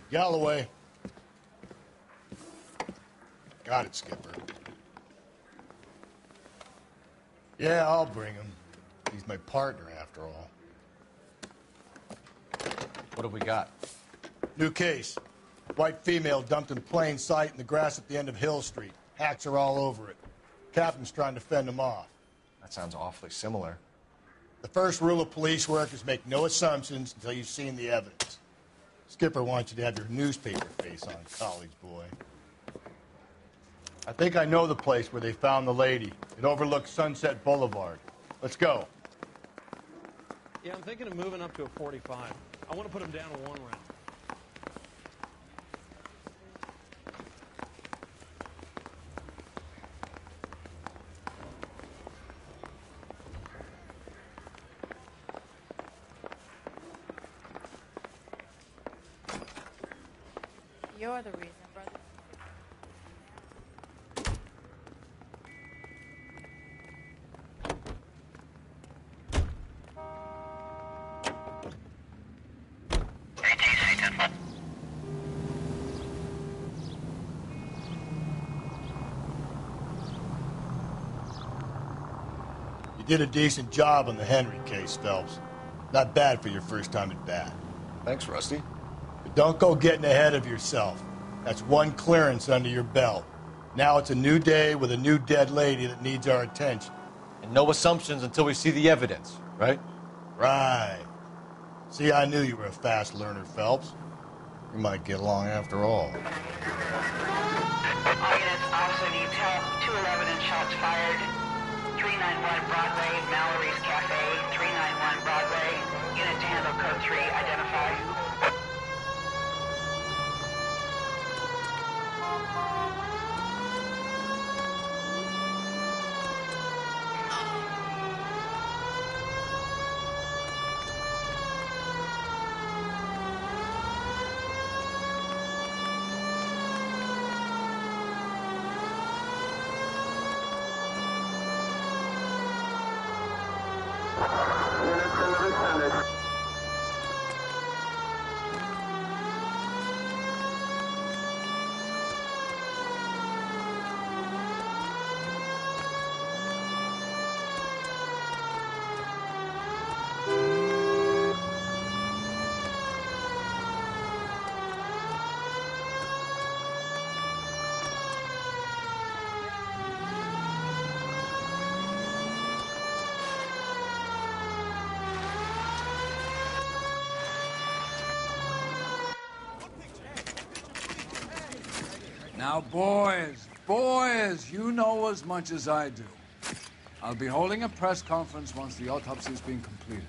Galloway. Got it, Skipper. Yeah, I'll bring him. He's my partner, after all. What have we got? New case. White female dumped in plain sight in the grass at the end of Hill Street. Hacks are all over it. Captain's trying to fend him off. That sounds awfully similar. The first rule of police work is make no assumptions until you've seen the evidence. Skipper wants you to have your newspaper face on, college boy. I think I know the place where they found the lady. It overlooks Sunset Boulevard. Let's go. Yeah, I'm thinking of moving up to a 45. I want to put him down to 1 round. You're the reason, brother. You did a decent job on the Henry case, Phelps. Not bad for your first time at bat. Thanks, Rusty. But don't go getting ahead of yourself. That's one clearance under your belt. Now it's a new day with a new dead lady that needs our attention. And no assumptions until we see the evidence, right? Right. See, I knew you were a fast learner, Phelps. We might get along after all. All units, officer needs help. 211 and shots fired. 391 Broadway, Mallory's Cafe. 391 Broadway. Unit to handle code 3. Identify. Now, boys, you know as much as I do. I'll be holding a press conference once the autopsy's been completed.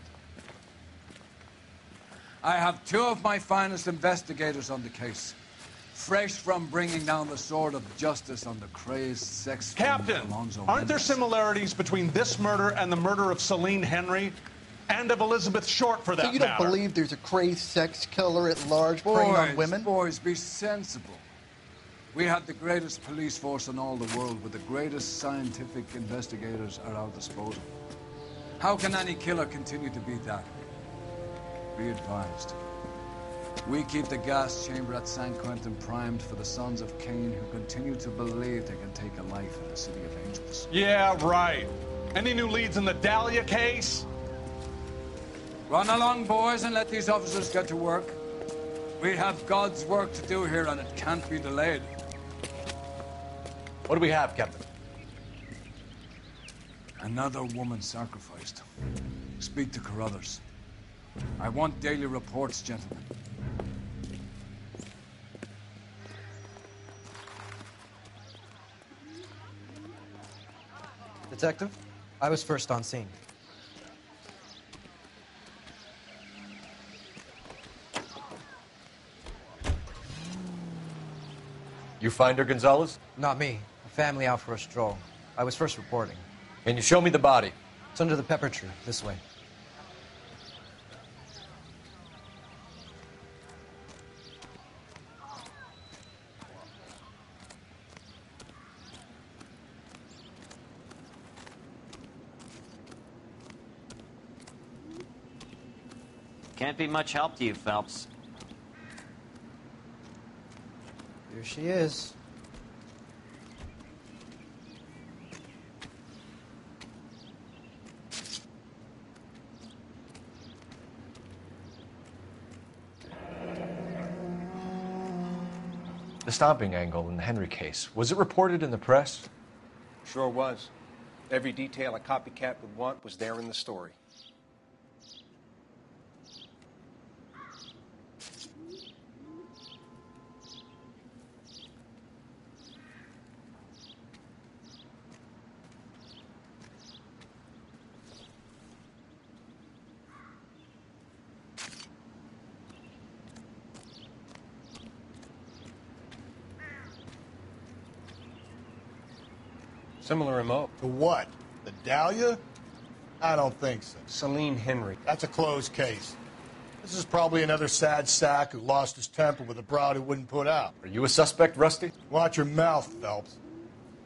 I have 2 of my finest investigators on the case, fresh from bringing down the sword of justice on the crazed sex Captain, Alonzo aren't there Mendes. similarities between this murder and the murder of Celine Henry? And of Elizabeth Short, for that So you don't matter? believe there's a crazed sex killer at large preying on women? Boys, be sensible. We have the greatest police force in all the world with the greatest scientific investigators at our disposal. How can any killer continue to be that? Be advised. We keep the gas chamber at San Quentin primed for the sons of Cain who continue to believe they can take a life in the City of Angels. Yeah, right. Any new leads in the Dahlia case? Run along, boys, and let these officers get to work. We have God's work to do here, and it can't be delayed. What do we have, Captain? Another woman sacrificed. Speak to Carruthers. I want daily reports, gentlemen. Detective, I was first on scene. You find her, Gonzalez? Not me. A family out for a stroll. I was first reporting. Can you show me the body? It's under the pepper tree, this way. Can't be much help to you, Phelps. Here she is. The stomping angle in the Henry case, was it reported in the press? Sure was. Every detail a copycat would want was there in the story. Similar remote. To what? The Dahlia? I don't think so. Celine Henry. That's a closed case. This is probably another sad sack who lost his temper with a broad who wouldn't put out. Are you a suspect, Rusty? Watch your mouth, Phelps.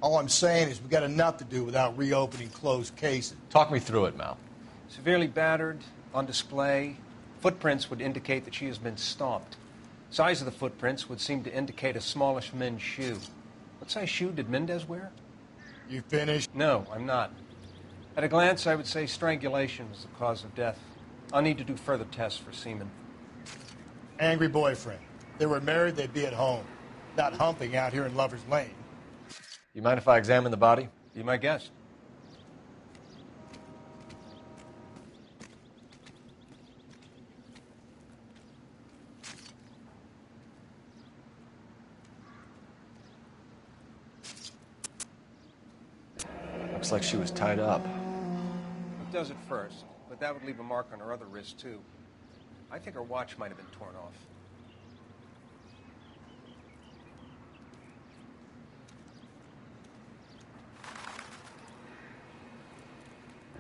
All I'm saying is we got enough to do without reopening closed cases. Talk me through it, Mal. Severely battered, on display. Footprints would indicate that she has been stomped. Size of the footprints would seem to indicate a smallish men's shoe. What size shoe did Mendez wear? You finished? No, I'm not. At a glance, I would say strangulation was the cause of death. I'll need to do further tests for semen. Angry boyfriend. If they were married, they'd be at home. Not humping out here in Lover's Lane. You mind if I examine the body? Be my guest. Looks like she was tied up. It does at first, but that would leave a mark on her other wrist, too. I think her watch might have been torn off.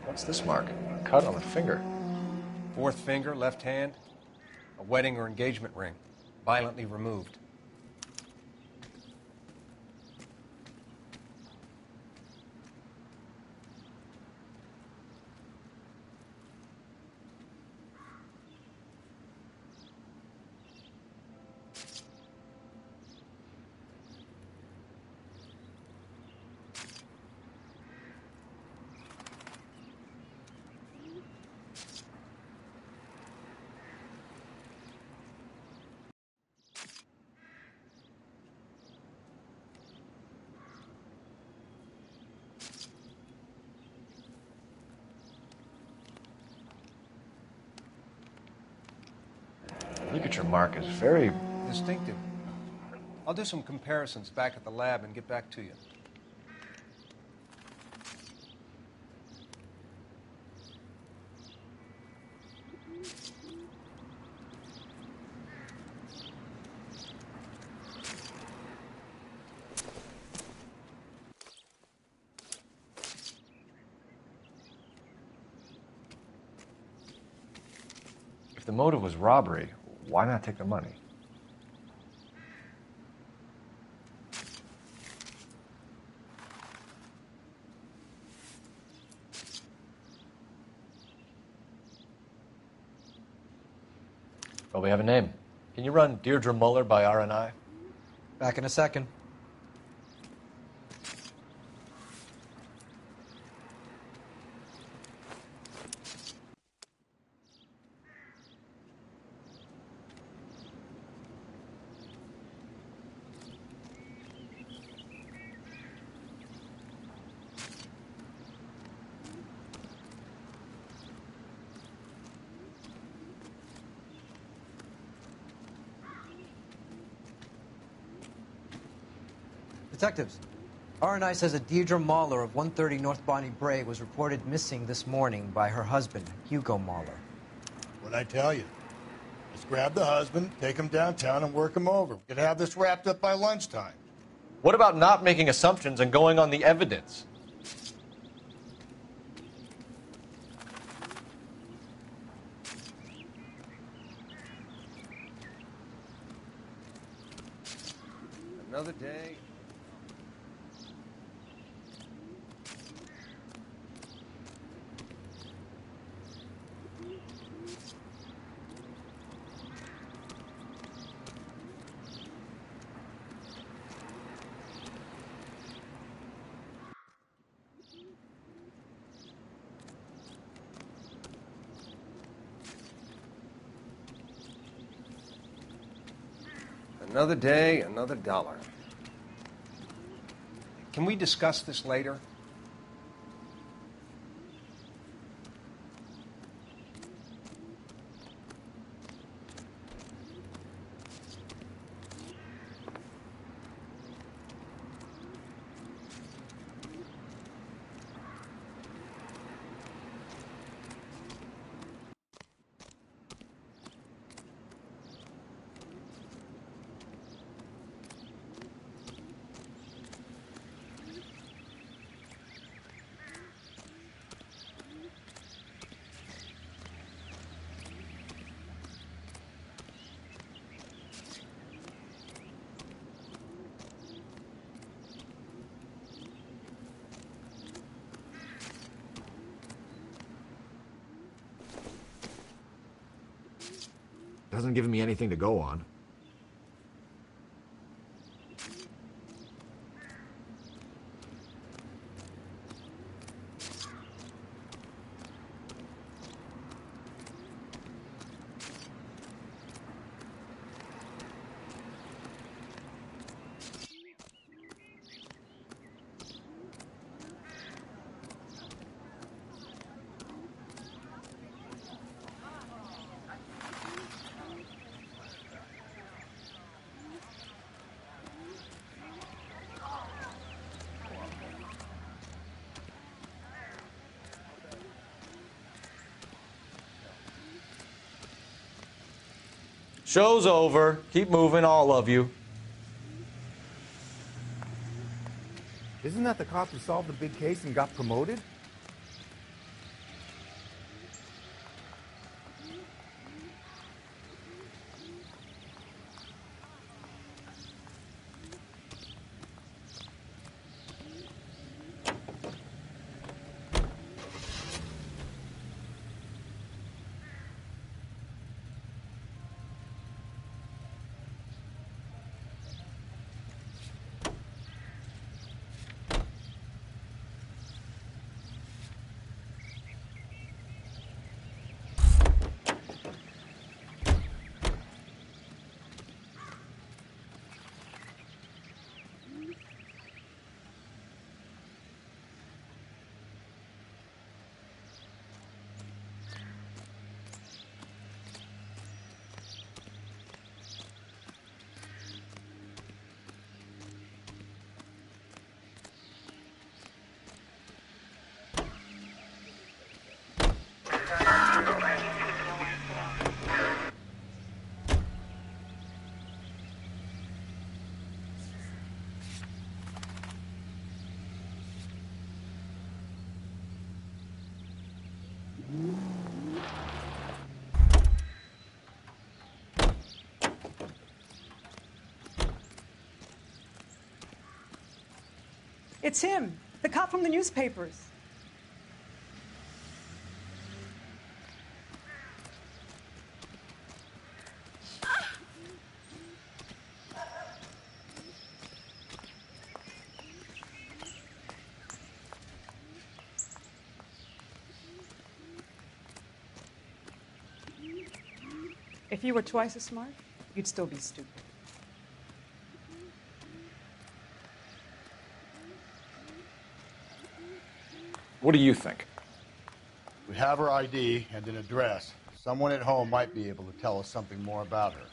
What's this mark? A cut on the finger. Fourth finger, left hand. A wedding or engagement ring. Violently removed. Look at your mark. It's very Distinctive. I'll do some comparisons back at the lab and get back to you. If the motive was robbery, why not take the money? Well, we have a name. Can you run Deirdre Muller by RNI? Back in a second. Detectives, RNI says that Deirdre Mahler of 130 North Bonnie Bray was reported missing this morning by her husband, Hugo Mahler. What'd I tell you? Let's grab the husband, take him downtown, and work him over. We could have this wrapped up by lunchtime. What about not making assumptions and going on the evidence? Another day. Another day, another dollar. Can we discuss this later? Hasn't given me anything to go on. Show's over. Keep moving, all of you. Isn't that the cop who solved the big case and got promoted? It's him, the cop from the newspapers. If you were twice as smart, you'd still be stupid. What do you think? We have her ID and an address. Someone at home might be able to tell us something more about her.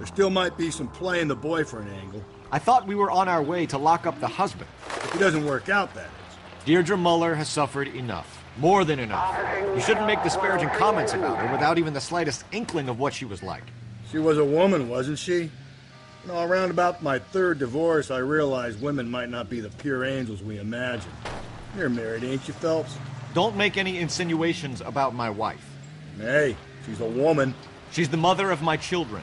There still might be some playing the boyfriend angle. I thought we were on our way to lock up the husband. If it doesn't work out, that is. Deirdre Muller has suffered enough. More than enough. You shouldn't make disparaging comments about her without even the slightest inkling of what she was like. She was a woman, wasn't she? You know, around about my third divorce, I realized women might not be the pure angels we imagine. You're married, ain't you, Phelps? Don't make any insinuations about my wife. Hey, she's a woman. She's the mother of my children.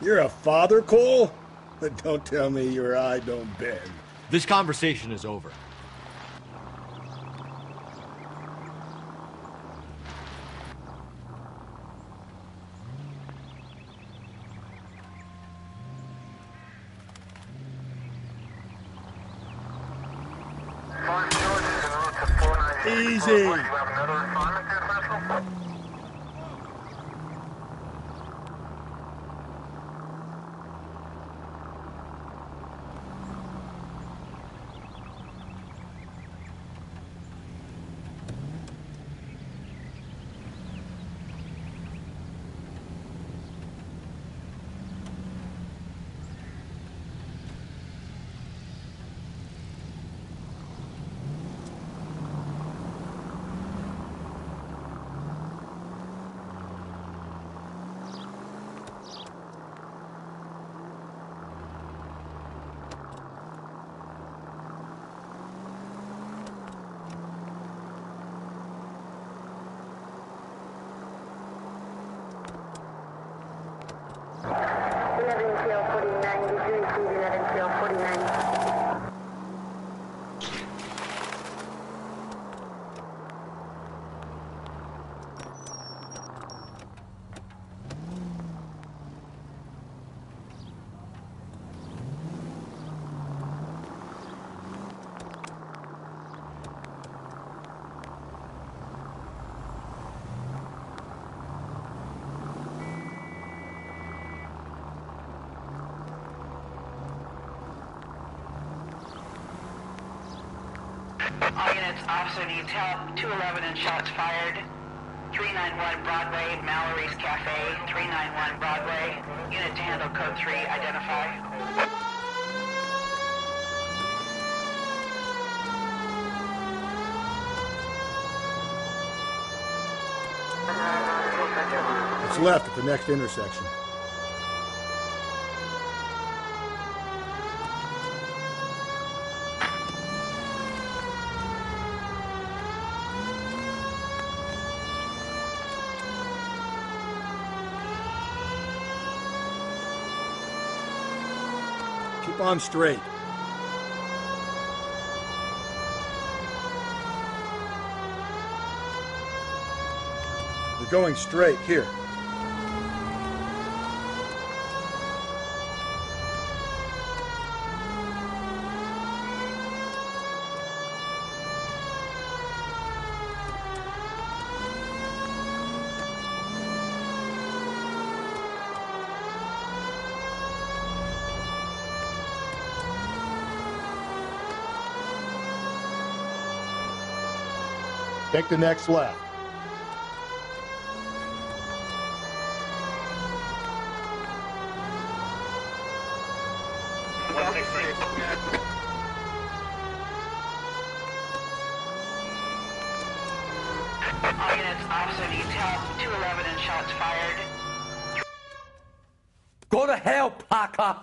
You're a father, Cole? But don't tell me your eye don't bend. This conversation is over. Easy. All units, officer needs help. 211 and shots fired. 391 Broadway, Mallory's Cafe. 391 Broadway. Unit to handle code 3, identify. It's left at the next intersection. Keep on straight. You're going straight here. Take the next left. All units, officer needs help. 211 and shots fired. Go to hell, Parker!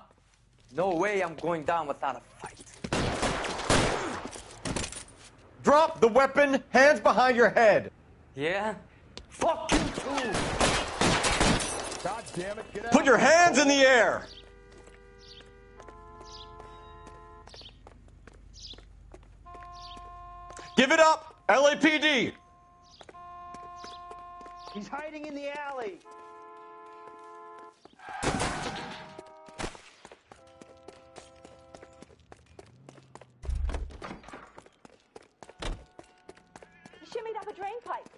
No way I'm going down without a fight. Drop the weapon, hands behind your head. Yeah? Fuck you too! God damn it, get out. Put your hands in the air. Give it up, LAPD. He's hiding in the alley. He shimmied up a drain pipe.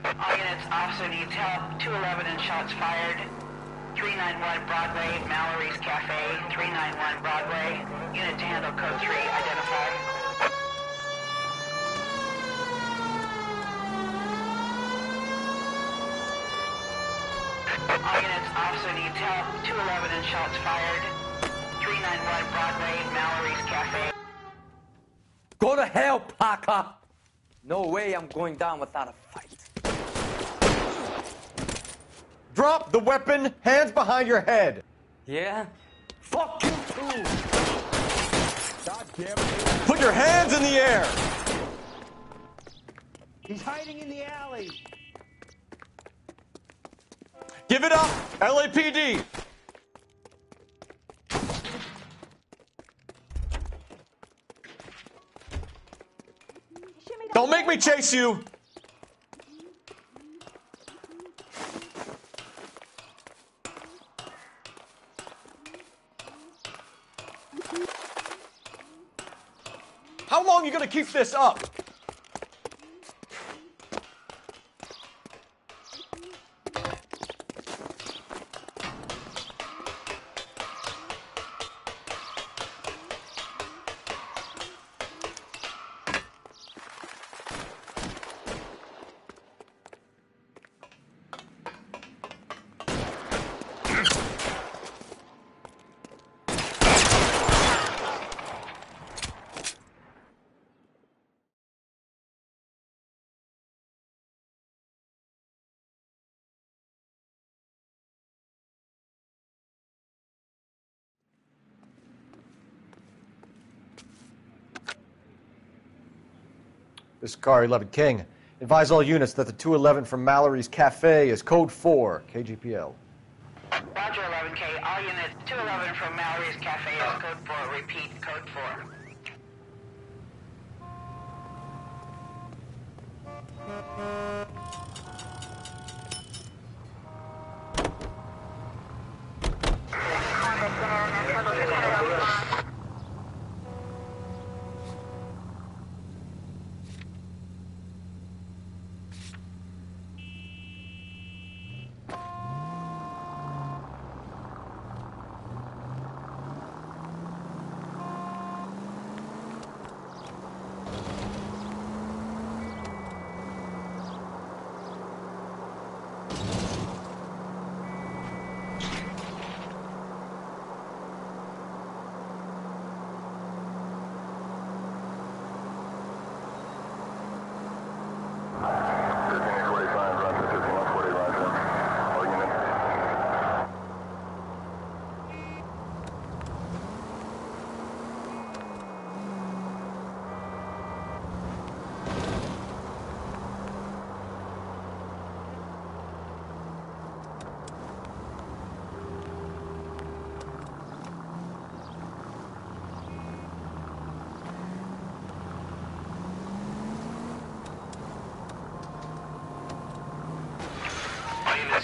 All units, officer needs help. 211 and shots fired. 391 Broadway, Mallory's Cafe. 391 Broadway. Unit to handle code 3. Identify. All units, officer needs help. 211 and shots fired. 391 Broadway, Mallory's Cafe. Go to hell, Parker! No way I'm going down without a fight. Drop the weapon, hands behind your head. Yeah? Fuck you too! God damn it. Put your hands in the air. He's hiding in the alley. Give it up, LAPD. Don't make me chase you. How long are you gonna keep this up? This is Car 11 King. Advise all units that the 211 from Mallory's Cafe is code 4, KGPL. Roger, 11K. All units, 211 from Mallory's Cafe is code 4. Repeat, code 4.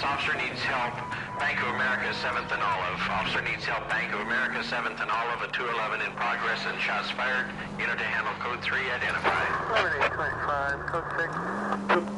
Officer needs help. Bank of America, 7th and Olive. Officer needs help. Bank of America, 7th and Olive. A 211 in progress and shots fired. Unit to handle code 3. Identify. 7825, code 6.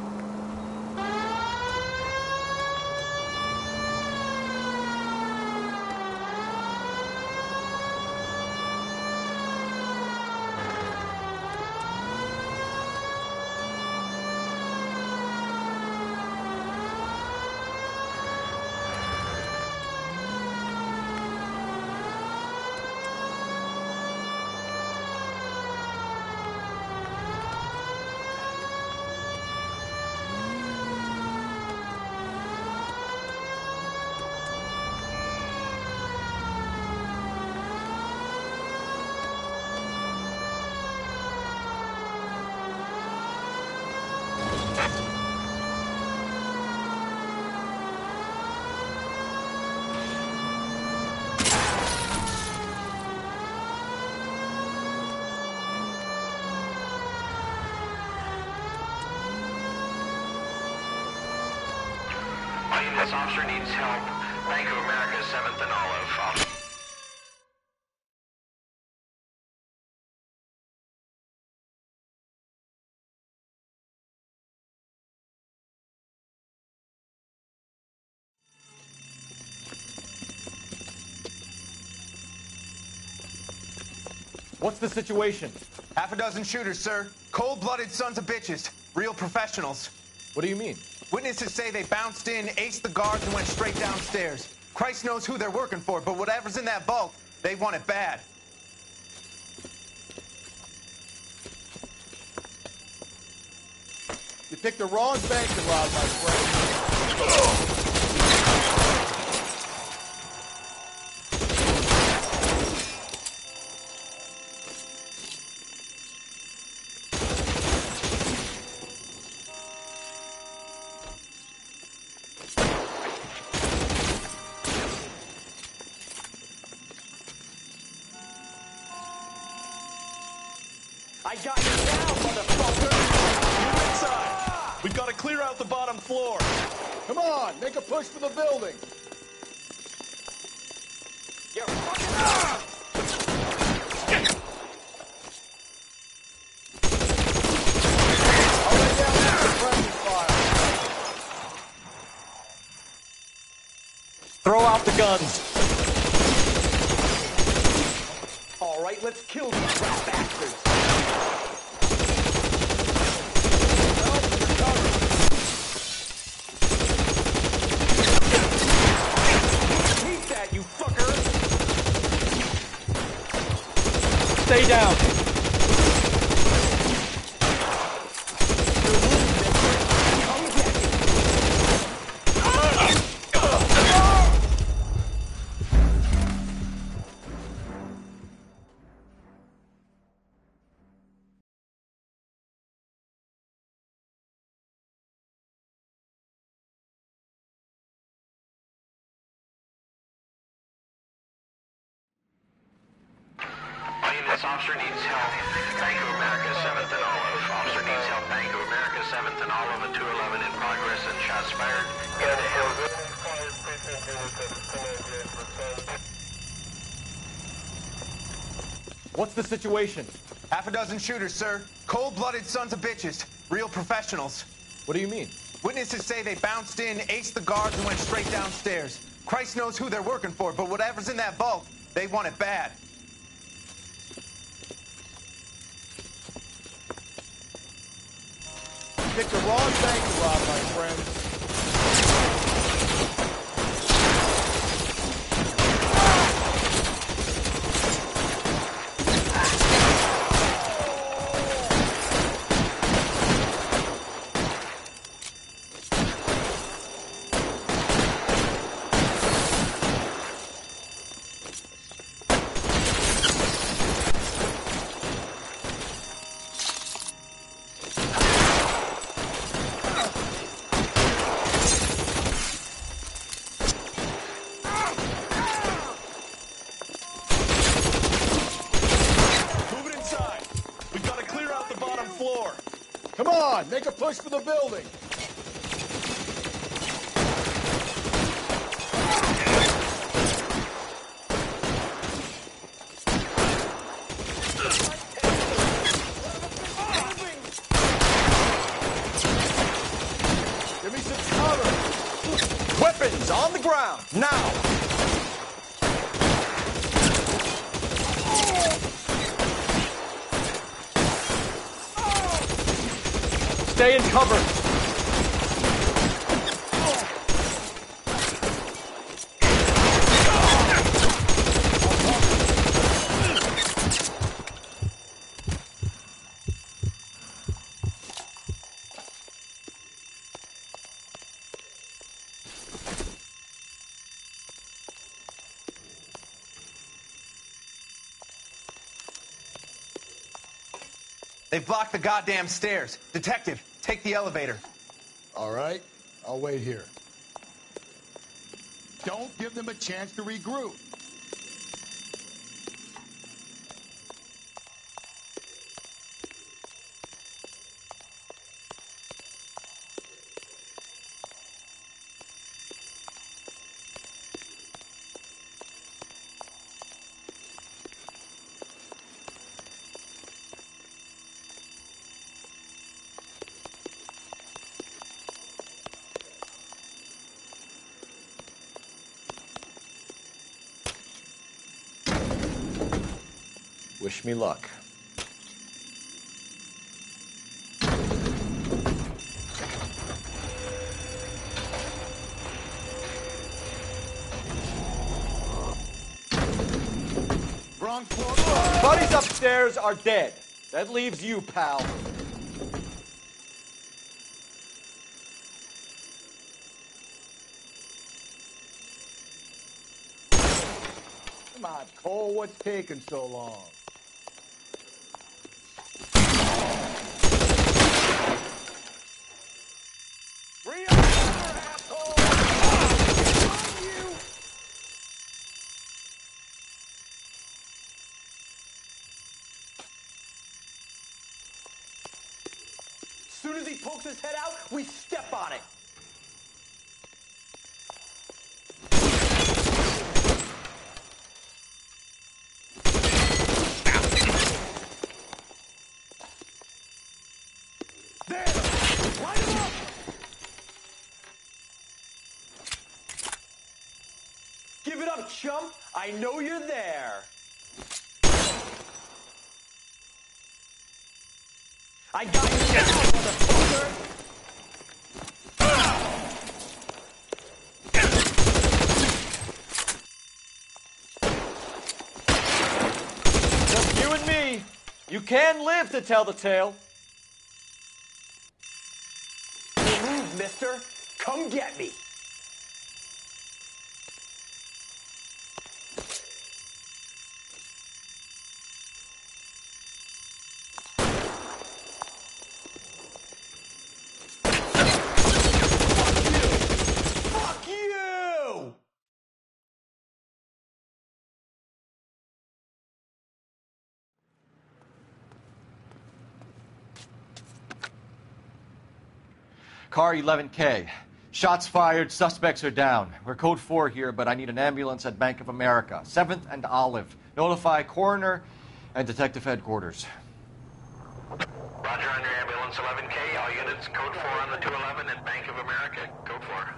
This officer needs help. Bank of America, 7th and Olive. What's the situation? Half a dozen shooters, sir. Cold-blooded sons of bitches. Real professionals. What do you mean? Witnesses say they bounced in, aced the guards, and went straight downstairs. Christ knows who they're working for, but whatever's in that vault, they want it bad. You picked the wrong bank to rob, my friend. I got you down, motherfucker! You inside! We've got to clear out the bottom floor! Come on, make a push for the building! You're fucking Throw out the guns. All right, let's kill these rat bastards. Keep that, you fucker! Stay down. This officer needs help. Bank of America, 7th and Olive. Officer needs help. Bank of America, 7th and Olive, a 211 in progress and shots fired. Get it to him. What's the situation? Half a dozen shooters, sir. Cold-blooded sons of bitches. Real professionals. What do you mean? Witnesses say they bounced in, aced the guards, and went straight downstairs. Christ knows who they're working for, but whatever's in that vault, they want it bad. Picked the wrong bank to rob, my friend. Come on, make a push for the building. Give me some cover. Weapons on the ground, now! Stay in cover. They've blocked the goddamn stairs. Detective, take the elevator. All right, I'll wait here. Don't give them a chance to regroup. Wish me luck. Buddies upstairs are dead. That leaves you, pal. Come on, Cole, what's taking so long? As soon as he pokes his head out, we step on it. There! Light him up! Give it up, chump. I know you're there. I got you now, motherfucker! Just you and me. You can live to tell the tale. Move, mister. Come get me. Car 11K. Shots fired, suspects are down. We're code 4 here, but I need an ambulance at Bank of America. 7th and Olive. Notify coroner and detective headquarters. Roger on your ambulance 11K. All units, code 4 on the 211 at Bank of America. Code 4.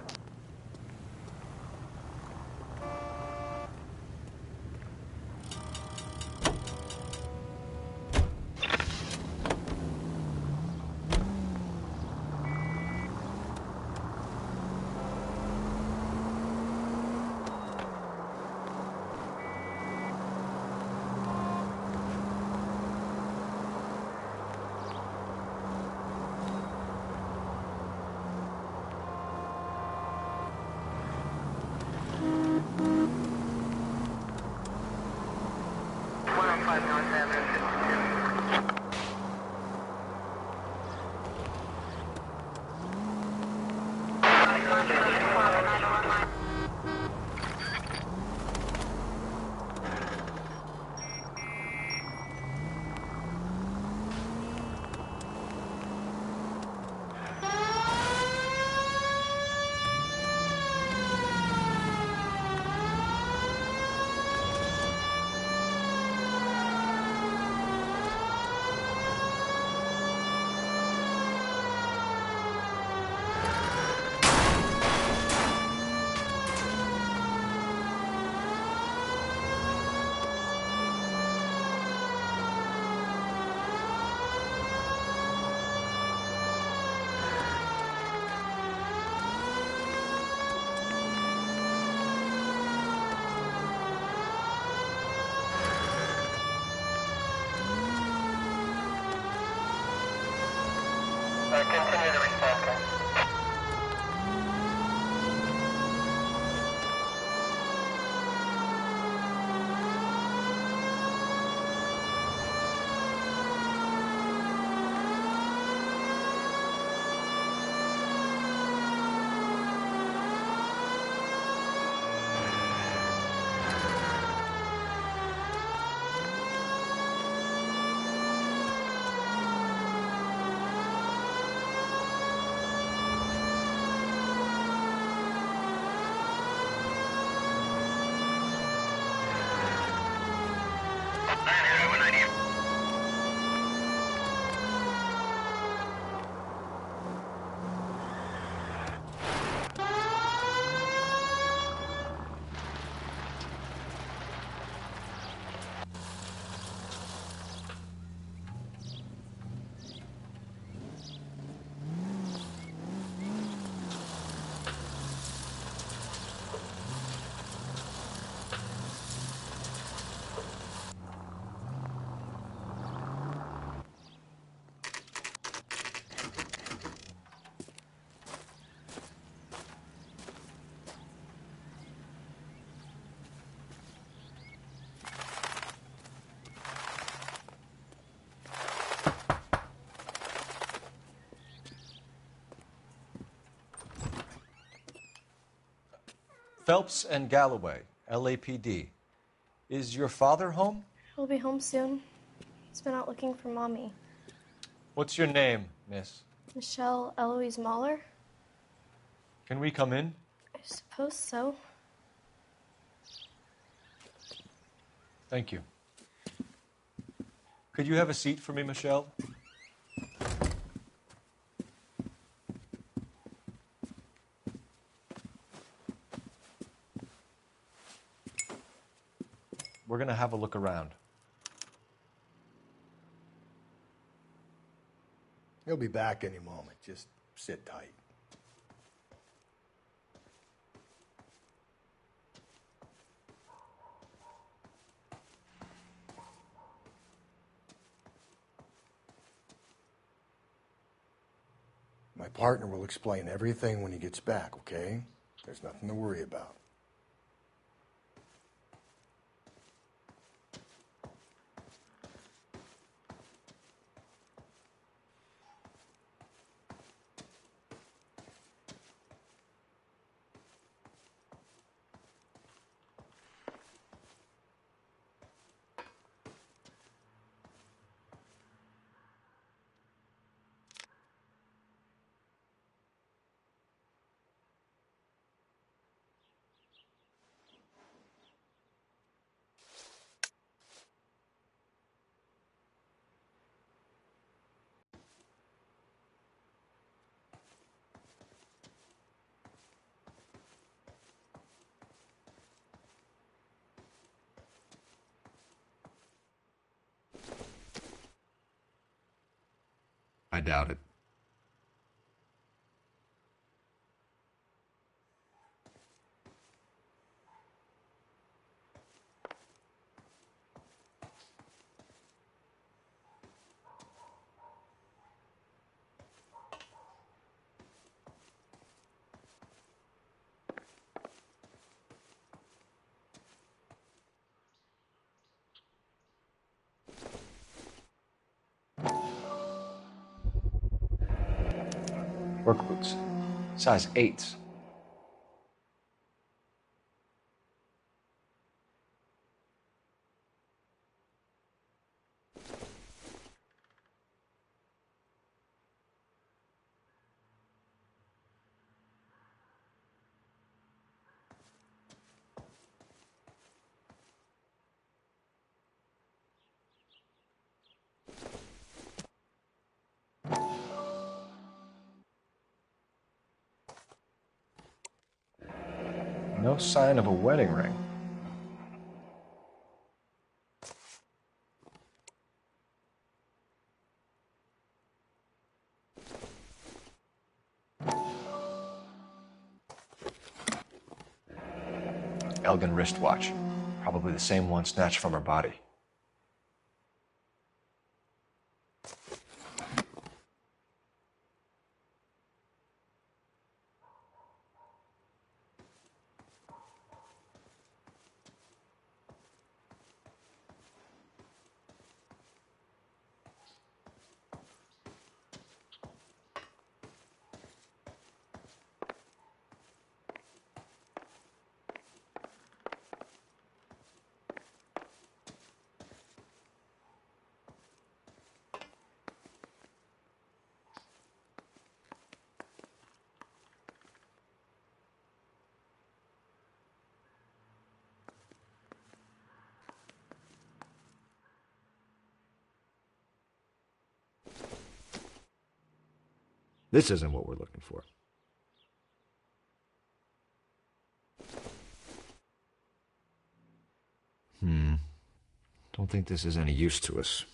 Continue to respond, sir. Phelps and Galloway, LAPD. Is your father home? He'll be home soon. He's been out looking for Mommy. What's your name, miss? Michelle Eloise Mahler? Can we come in? I suppose so. Thank you. Could you have a seat for me, Michelle? We're going to have a look around. He'll be back any moment. Just sit tight. My partner will explain everything when he gets back, okay? There's nothing to worry about. I doubt it. Work boots. Size 8s. No sign of a wedding ring. Elgin wristwatch. Probably the same one snatched from her body. This isn't what we're looking for. Don't think this is any use to us.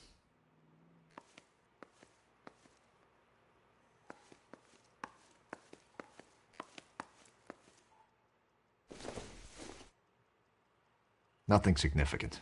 Nothing significant.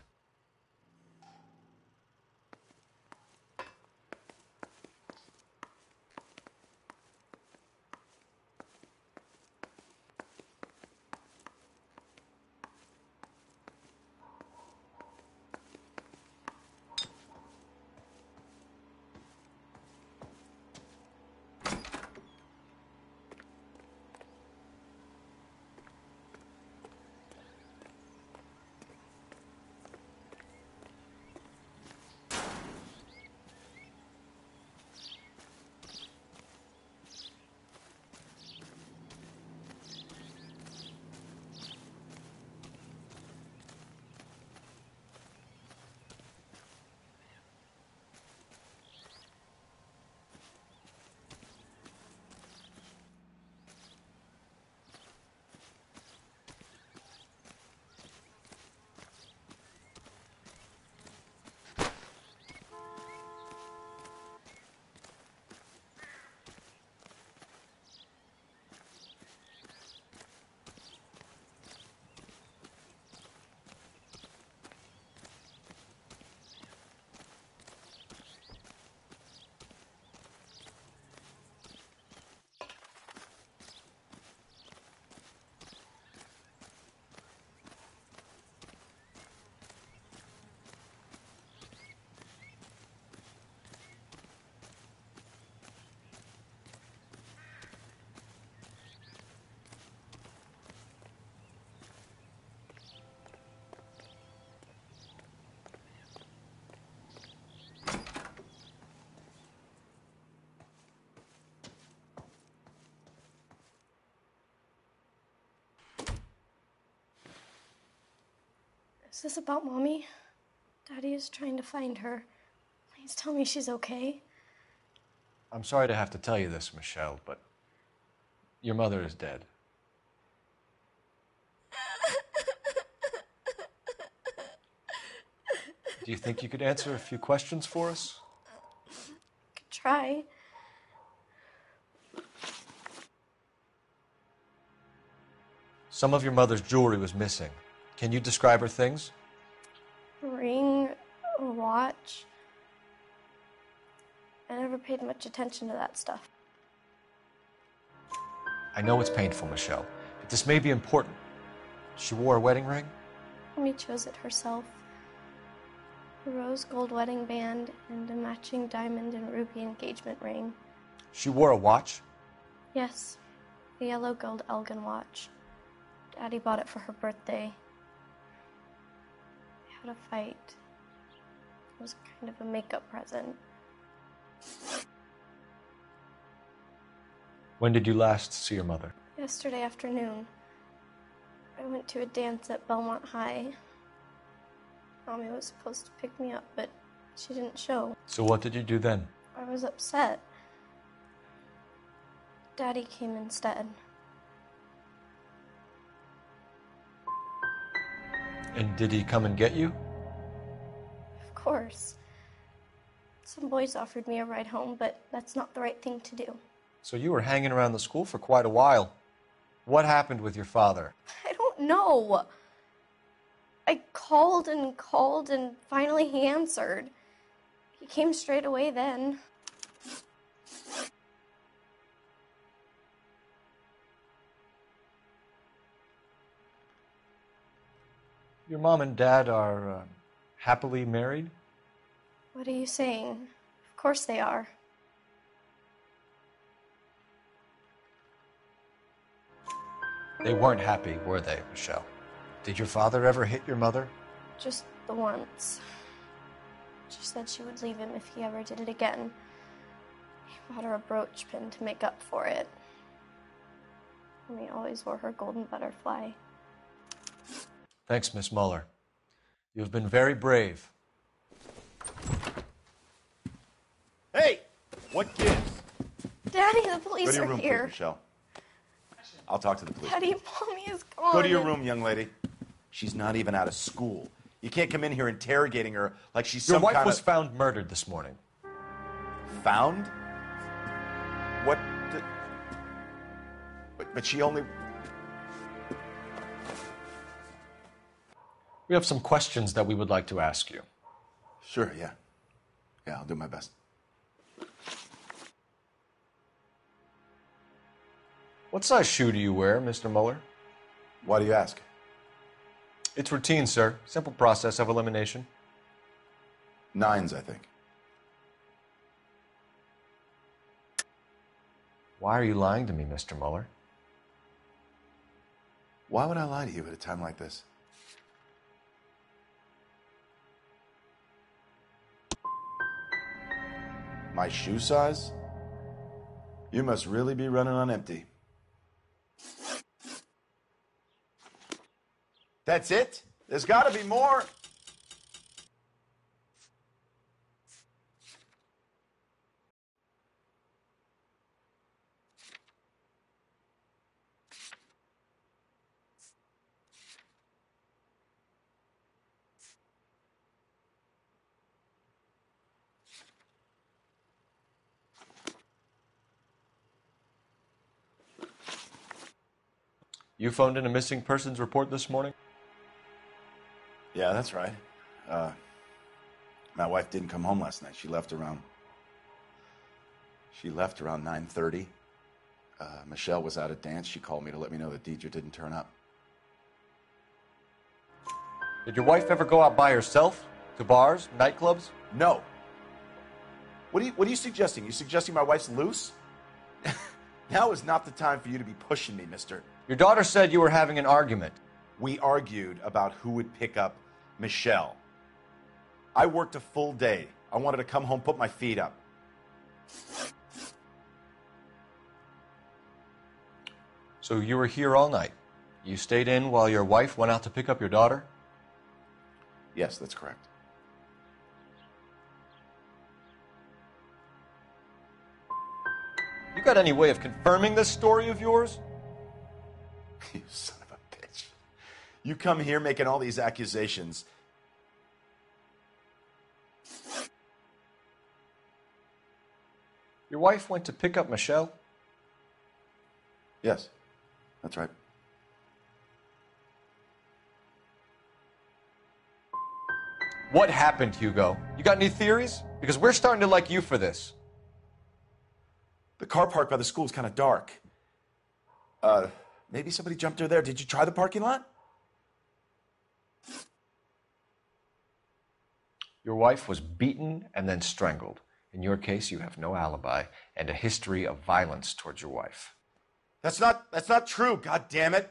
this about Mommy? Daddy is trying to find her. Please tell me she's okay. I'm sorry to have to tell you this, Michelle, but your mother is dead. Do you think you could answer a few questions for us? Could try. Some of your mother's jewelry was missing. Can you describe her things? A ring, a watch. I never paid much attention to that stuff. I know it's painful, Michelle, but this may be important. She wore a wedding ring? Mommy chose it herself. A rose gold wedding band and a matching diamond and ruby engagement ring. She wore a watch? Yes, a yellow gold Elgin watch. Daddy bought it for her birthday. We had a fight. It was kind of a makeup present. When did you last see your mother? Yesterday afternoon. I went to a dance at Belmont High. Mommy was supposed to pick me up, but she didn't show. So what did you do then? I was upset. Daddy came instead. And did he come and get you? Of course. Some boys offered me a ride home, but that's not the right thing to do. So you were hanging around the school for quite a while. What happened with your father? I don't know. I called and finally he answered. He came straight away then. Your mom and dad are happily married? What are you saying? Of course they are. They weren't happy, were they, Michelle? Did your father ever hit your mother? Just the once. She said she would leave him if he ever did it again. He bought her a brooch pin to make up for it. And he always wore her golden butterfly. Thanks, Miss Muller. You have been very brave. Hey! What gives? Daddy, the police Go to your are room, here. please, Michelle. I'll talk to the police. Daddy, Mommy is gone. Go to your room, young lady. She's not even out of school. You can't come in here interrogating her like she's Your some wife kind was of... found murdered this morning. Found? What? But she only... We have some questions that we would like to ask you. Sure, yeah. Yeah, I'll do my best. What size shoe do you wear, Mr. Muller? Why do you ask? It's routine, sir. Simple process of elimination. 9s, I think. Why are you lying to me, Mr. Muller? Why would I lie to you at a time like this? My shoe size? You must really be running on empty. That's it? There's got to be more. You phoned in a missing persons report this morning? Yeah, that's right. My wife didn't come home last night. She left around 9:30. Michelle was out at dance. She called me to let me know that Deidre didn't turn up. Did your wife ever go out by herself? To bars, nightclubs? No. What are you suggesting? You suggesting my wife's loose? Now is not the time for you to be pushing me, mister. Your daughter said you were having an argument. We argued about who would pick up Michelle. I worked a full day. I wanted to come home, put my feet up. So you were here all night. You stayed in while your wife went out to pick up your daughter? Yes, that's correct. You got any way of confirming this story of yours? You son of a bitch. You come here making all these accusations. Your wife went to pick up Michelle? Yes, that's right. What happened, Hugo? You got any theories? Because we're starting to like you for this. The car park by the school is kind of dark. Maybe somebody jumped her there. Did you try the parking lot? Your wife was beaten and then strangled. In your case, you have no alibi and a history of violence towards your wife. That's not true, god damn it.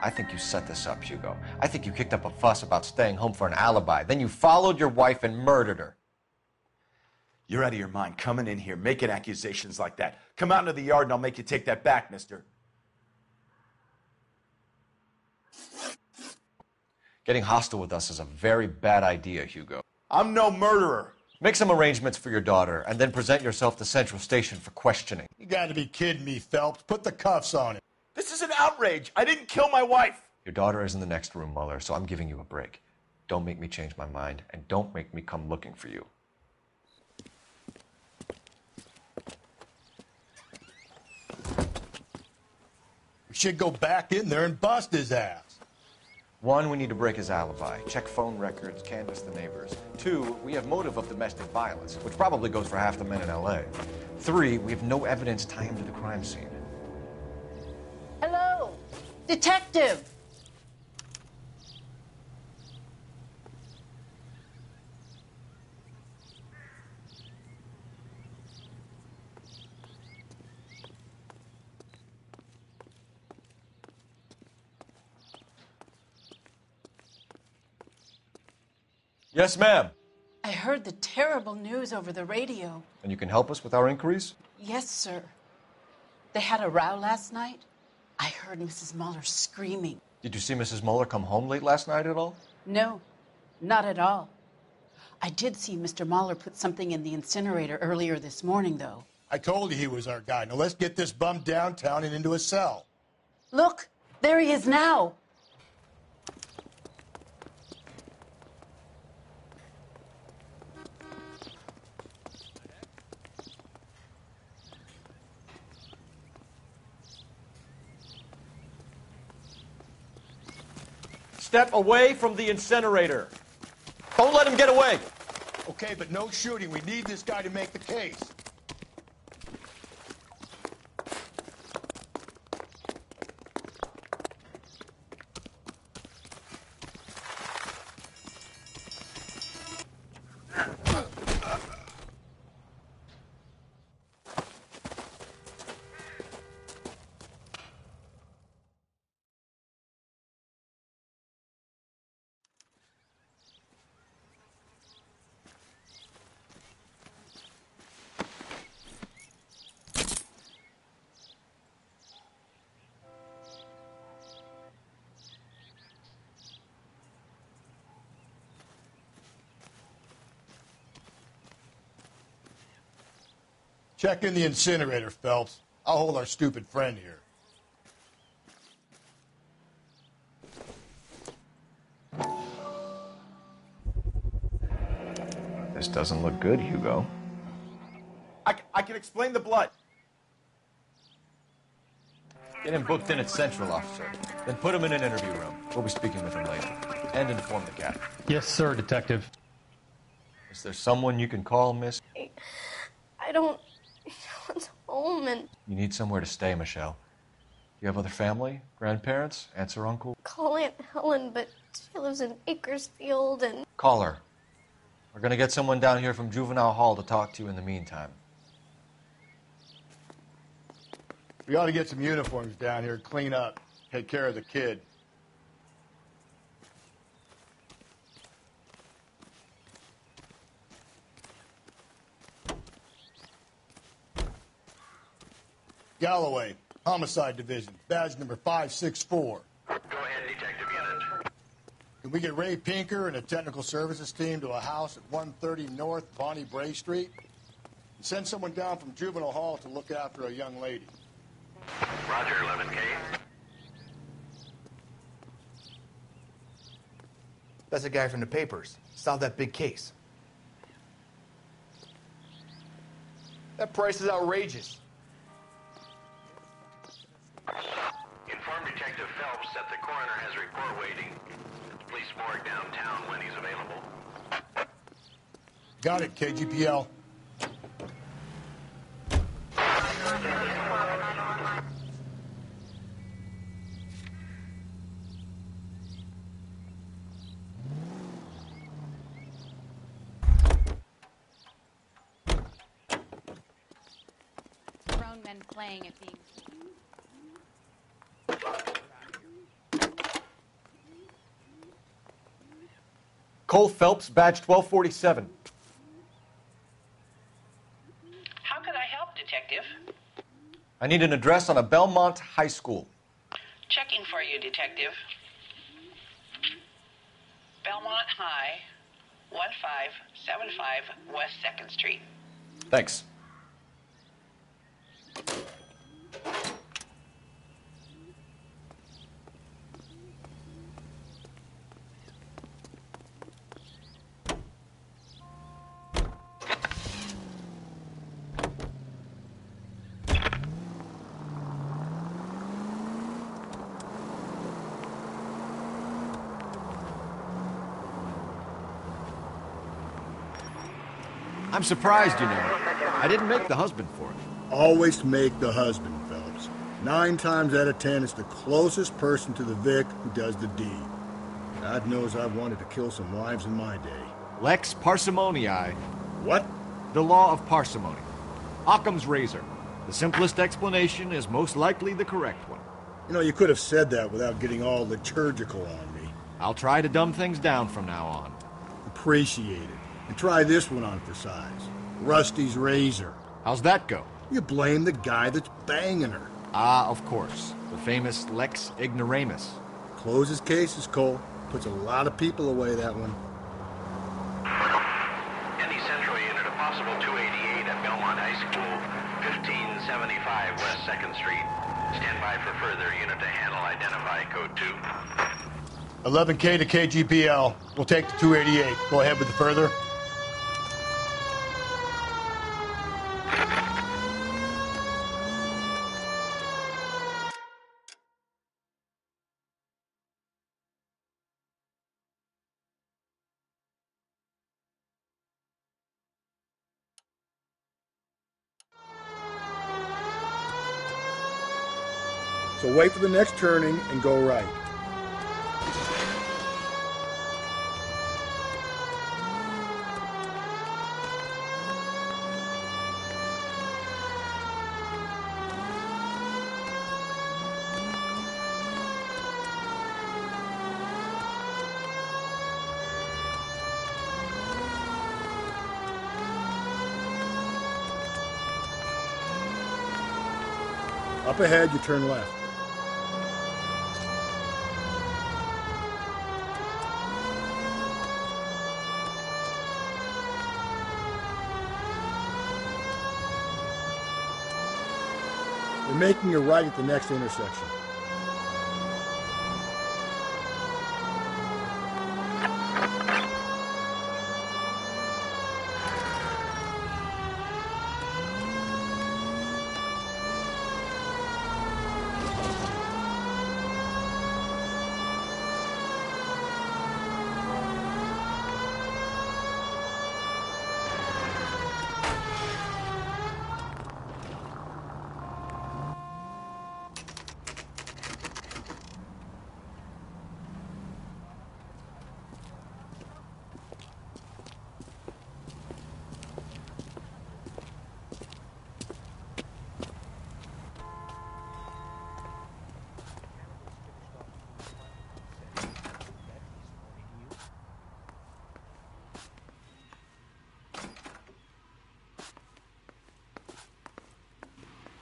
I think you set this up, Hugo. I think you kicked up a fuss about staying home for an alibi. Then you followed your wife and murdered her. You're out of your mind coming in here making accusations like that. Come out into the yard and I'll make you take that back, mister. Getting hostile with us is a very bad idea, Hugo. I'm no murderer. Make some arrangements for your daughter and then present yourself to Central Station for questioning. You gotta be kidding me, Phelps. Put the cuffs on him. This is an outrage. I didn't kill my wife. Your daughter is in the next room, Mueller, so I'm giving you a break. Don't make me change my mind, and don't make me come looking for you. We should go back in there and bust his ass. 1, we need to break his alibi. Check phone records, canvass the neighbors. 2, we have motive of domestic violence, which probably goes for half the men in L.A. 3, we have no evidence tying him to the crime scene. Hello, detective. Yes, ma'am. I heard the terrible news over the radio. And you can help us with our inquiries? Yes, sir. They had a row last night. I heard Mrs. Mueller screaming. Did you see Mrs. Mueller come home late last night at all? No, not at all. I did see Mr. Mueller put something in the incinerator earlier this morning, though. I told you he was our guy. Now let's get this bum downtown and into a cell. Look, there he is now. Step away from the incinerator. Don't let him get away. Okay, but no shooting. We need this guy to make the case. Check in the incinerator, Phelps. I'll hold our stupid friend here. This doesn't look good, Hugo. I can explain the blood. Get him booked in at Central, officer. Then put him in an interview room. We'll be speaking with him later. And inform the captain. Yes, sir, detective. Is there someone you can call, miss? I don't... No one's home and... You need somewhere to stay, Michelle. You have other family? Grandparents? Aunts or uncle? Call Aunt Helen, but she lives in Bakersfield and... Call her. We're gonna get someone down here from Juvenile Hall to talk to you in the meantime. We ought to get some uniforms down here, clean up, take care of the kid. Galloway, Homicide Division, badge number 564. Go ahead, Detective Unit. Can we get Ray Pinker and a technical services team to a house at 130 North Bonnie Bray Street? And send someone down from Juvenile Hall to look after a young lady. Roger, 11K. That's the guy from the papers. Solved that big case. That price is outrageous. Inform Detective Phelps that the coroner has a report waiting at the police morgue downtown when he's available. Got it, KGPL. Grown men playing at being... Cole Phelps, badge 1247. How can I help, Detective? I need an address on a Belmont High School. Checking for you, Detective. Belmont High, 1575 West 2nd Street. Thanks. I'm surprised, you know. I didn't make the husband for it. Always make the husband, Phelps. 9 times out of 10, it's the closest person to the Vic who does the deed. God knows I've wanted to kill some wives in my day. Lex parsimoniae. What? The law of parsimony. Occam's razor. The simplest explanation is most likely the correct one. You know, you could have said that without getting all liturgical on me. I'll try to dumb things down from now on. Appreciate it. And try this one on for size. Rusty's razor. How's that go? You blame the guy that's banging her. Ah, of course. The famous Lex ignoramus. Closes cases, Cole. Puts a lot of people away, that one. Any Central Unit, a possible 288 at Belmont High School, 1575 West 2nd Street. Stand by for further unit to handle. Identify code 2. 11K to KGPL. We'll take the 288. Go ahead with the further. So wait for the next turning and go right. Up ahead, you turn left. You're making a right at the next intersection.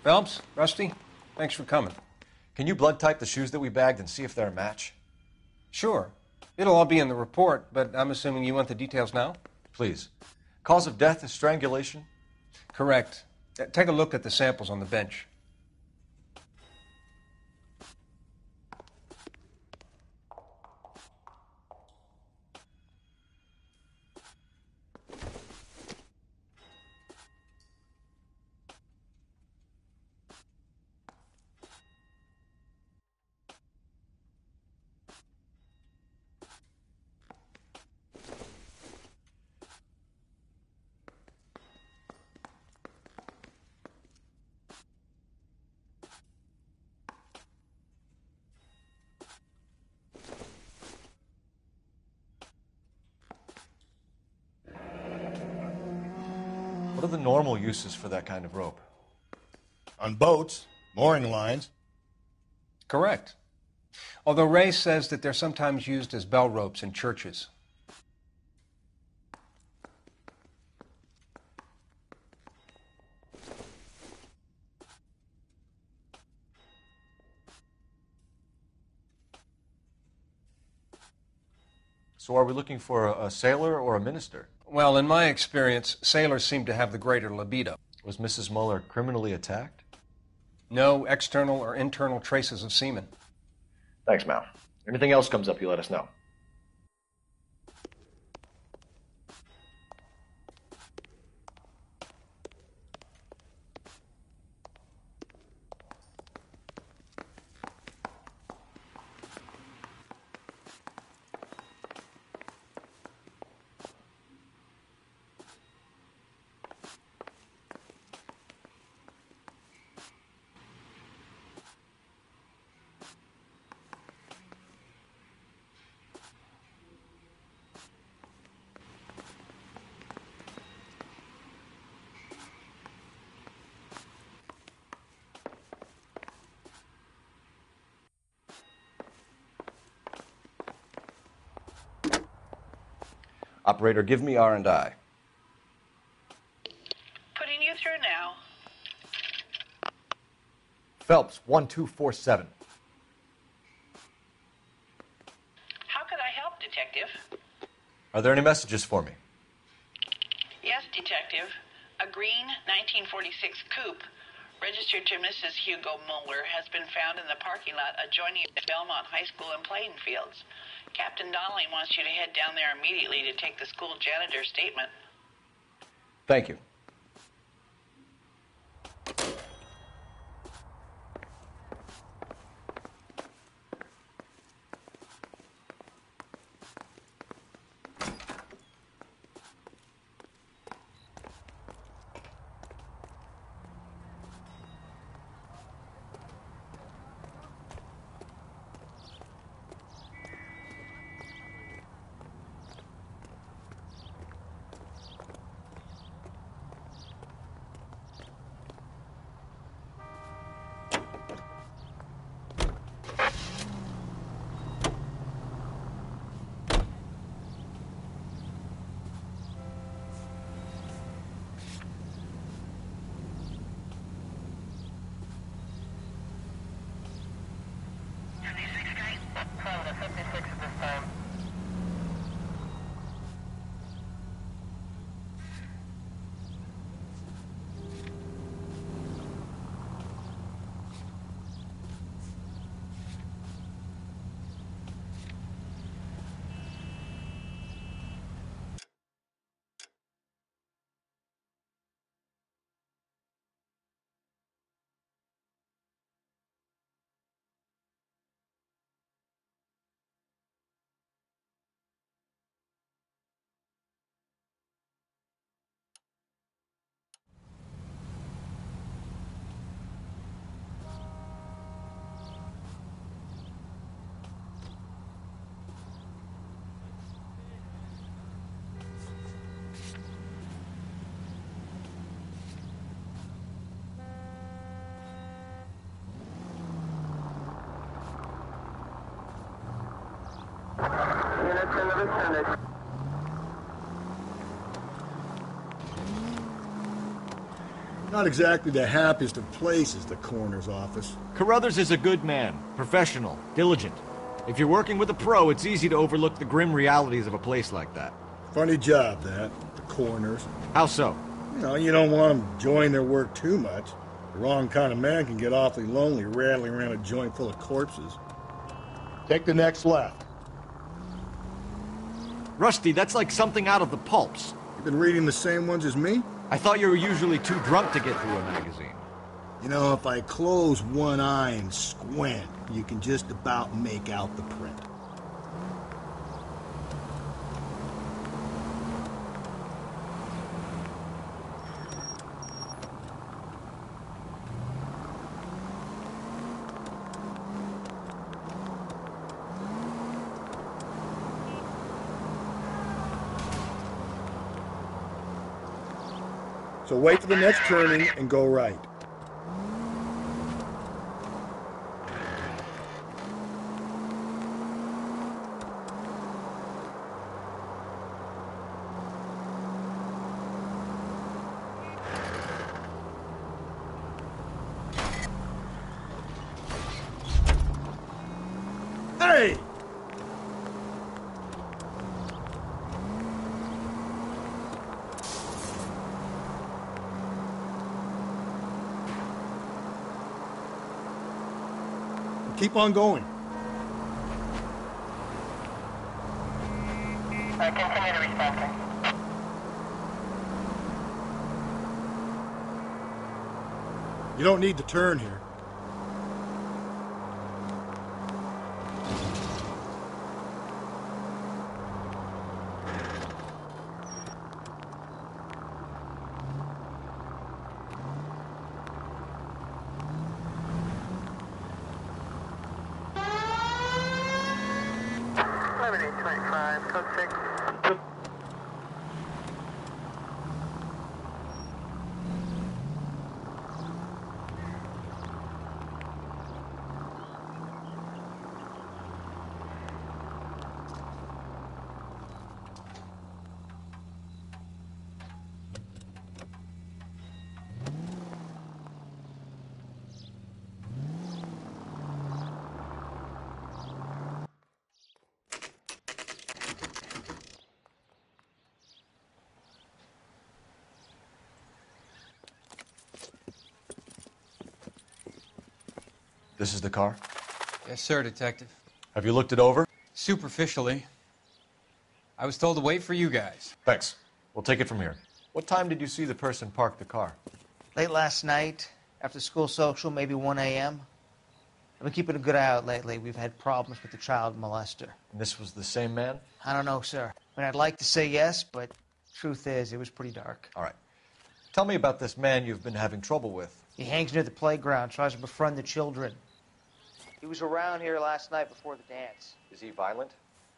Phelps, Rusty, Thanks for coming. Can you blood type the shoes that we bagged and see if they're a match? Sure. It'll all be in the report, but I'm assuming you want the details now? Please. Cause of death is strangulation? Correct. Take a look at the samples on the bench. What are the normal uses for that kind of rope? On boats, mooring lines. Correct. Although Ray says that they're sometimes used as bell ropes in churches. So are we looking for a sailor or a minister? Well, in my experience, sailors seem to have the greater libido. Was Mrs. Muller criminally attacked? No external or internal traces of semen. Thanks, Mal. Anything else comes up, you let us know. Operator, give me R&I. Putting you through now. Phelps, 1247. How could I help, Detective? Are there any messages for me? Yes, Detective. A green 1946 coupe registered to Mrs. Hugo Muller has been found in the parking lot adjoining Belmont High School and playing fields. Captain Donnelly wants you to head down there immediately to take the school janitor's statement. Thank you. Not exactly the happiest of places, the coroner's office. Carruthers is a good man, professional, diligent. If you're working with a pro, it's easy to overlook the grim realities of a place like that. Funny job, that. The coroner's. How so? You don't want them enjoying their work too much. The wrong kind of man can get awfully lonely rattling around a joint full of corpses. Take the next left. Rusty, that's like something out of the pulps. You been reading the same ones as me? I thought you were usually too drunk to get through a magazine. If I close one eye and squint, you can just about make out the print. So wait for the next turning and go right. Hey! Keep on going. Continue to respond. You don't need to turn here. Code 6. This is the car? Yes, sir, Detective. Have you looked it over? Superficially. I was told to wait for you guys. Thanks. We'll take it from here. What time did you see the person park the car? Late last night, after school social, maybe 1 a.m. I've been keeping a good eye out lately. We've had problems with the child molester. And this was the same man? I don't know, sir. I mean, I'd like to say yes, but truth is, it was pretty dark. All right. Tell me about this man you've been having trouble with. He hangs near the playground, tries to befriend the children. He was around here last night before the dance. Is he violent?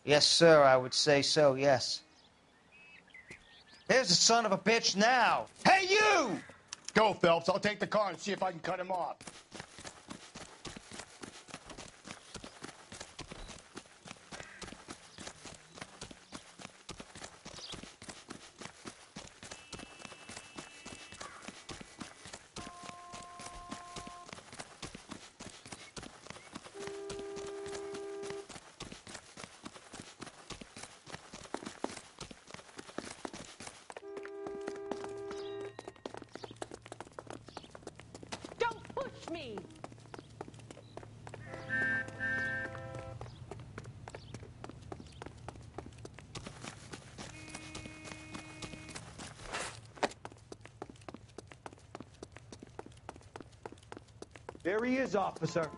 Yes, sir, I would say so, yes. There's the son of a bitch now. Hey, you! Go, Phelps. I'll take the car and see if I can cut him off. Me. There he is, officer.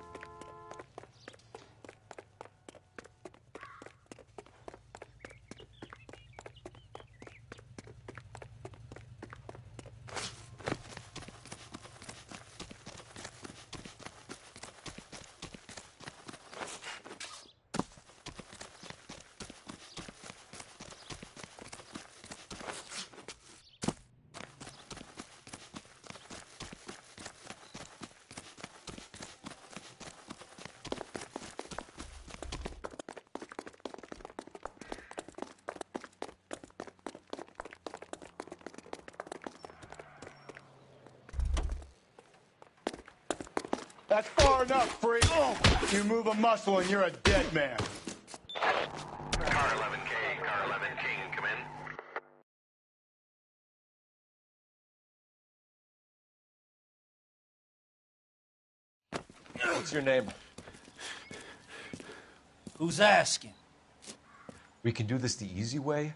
That's far enough, freak. You move a muscle and you're a dead man. Car 11K, Car 11 King, come in. What's your name? Who's asking? We can do this the easy way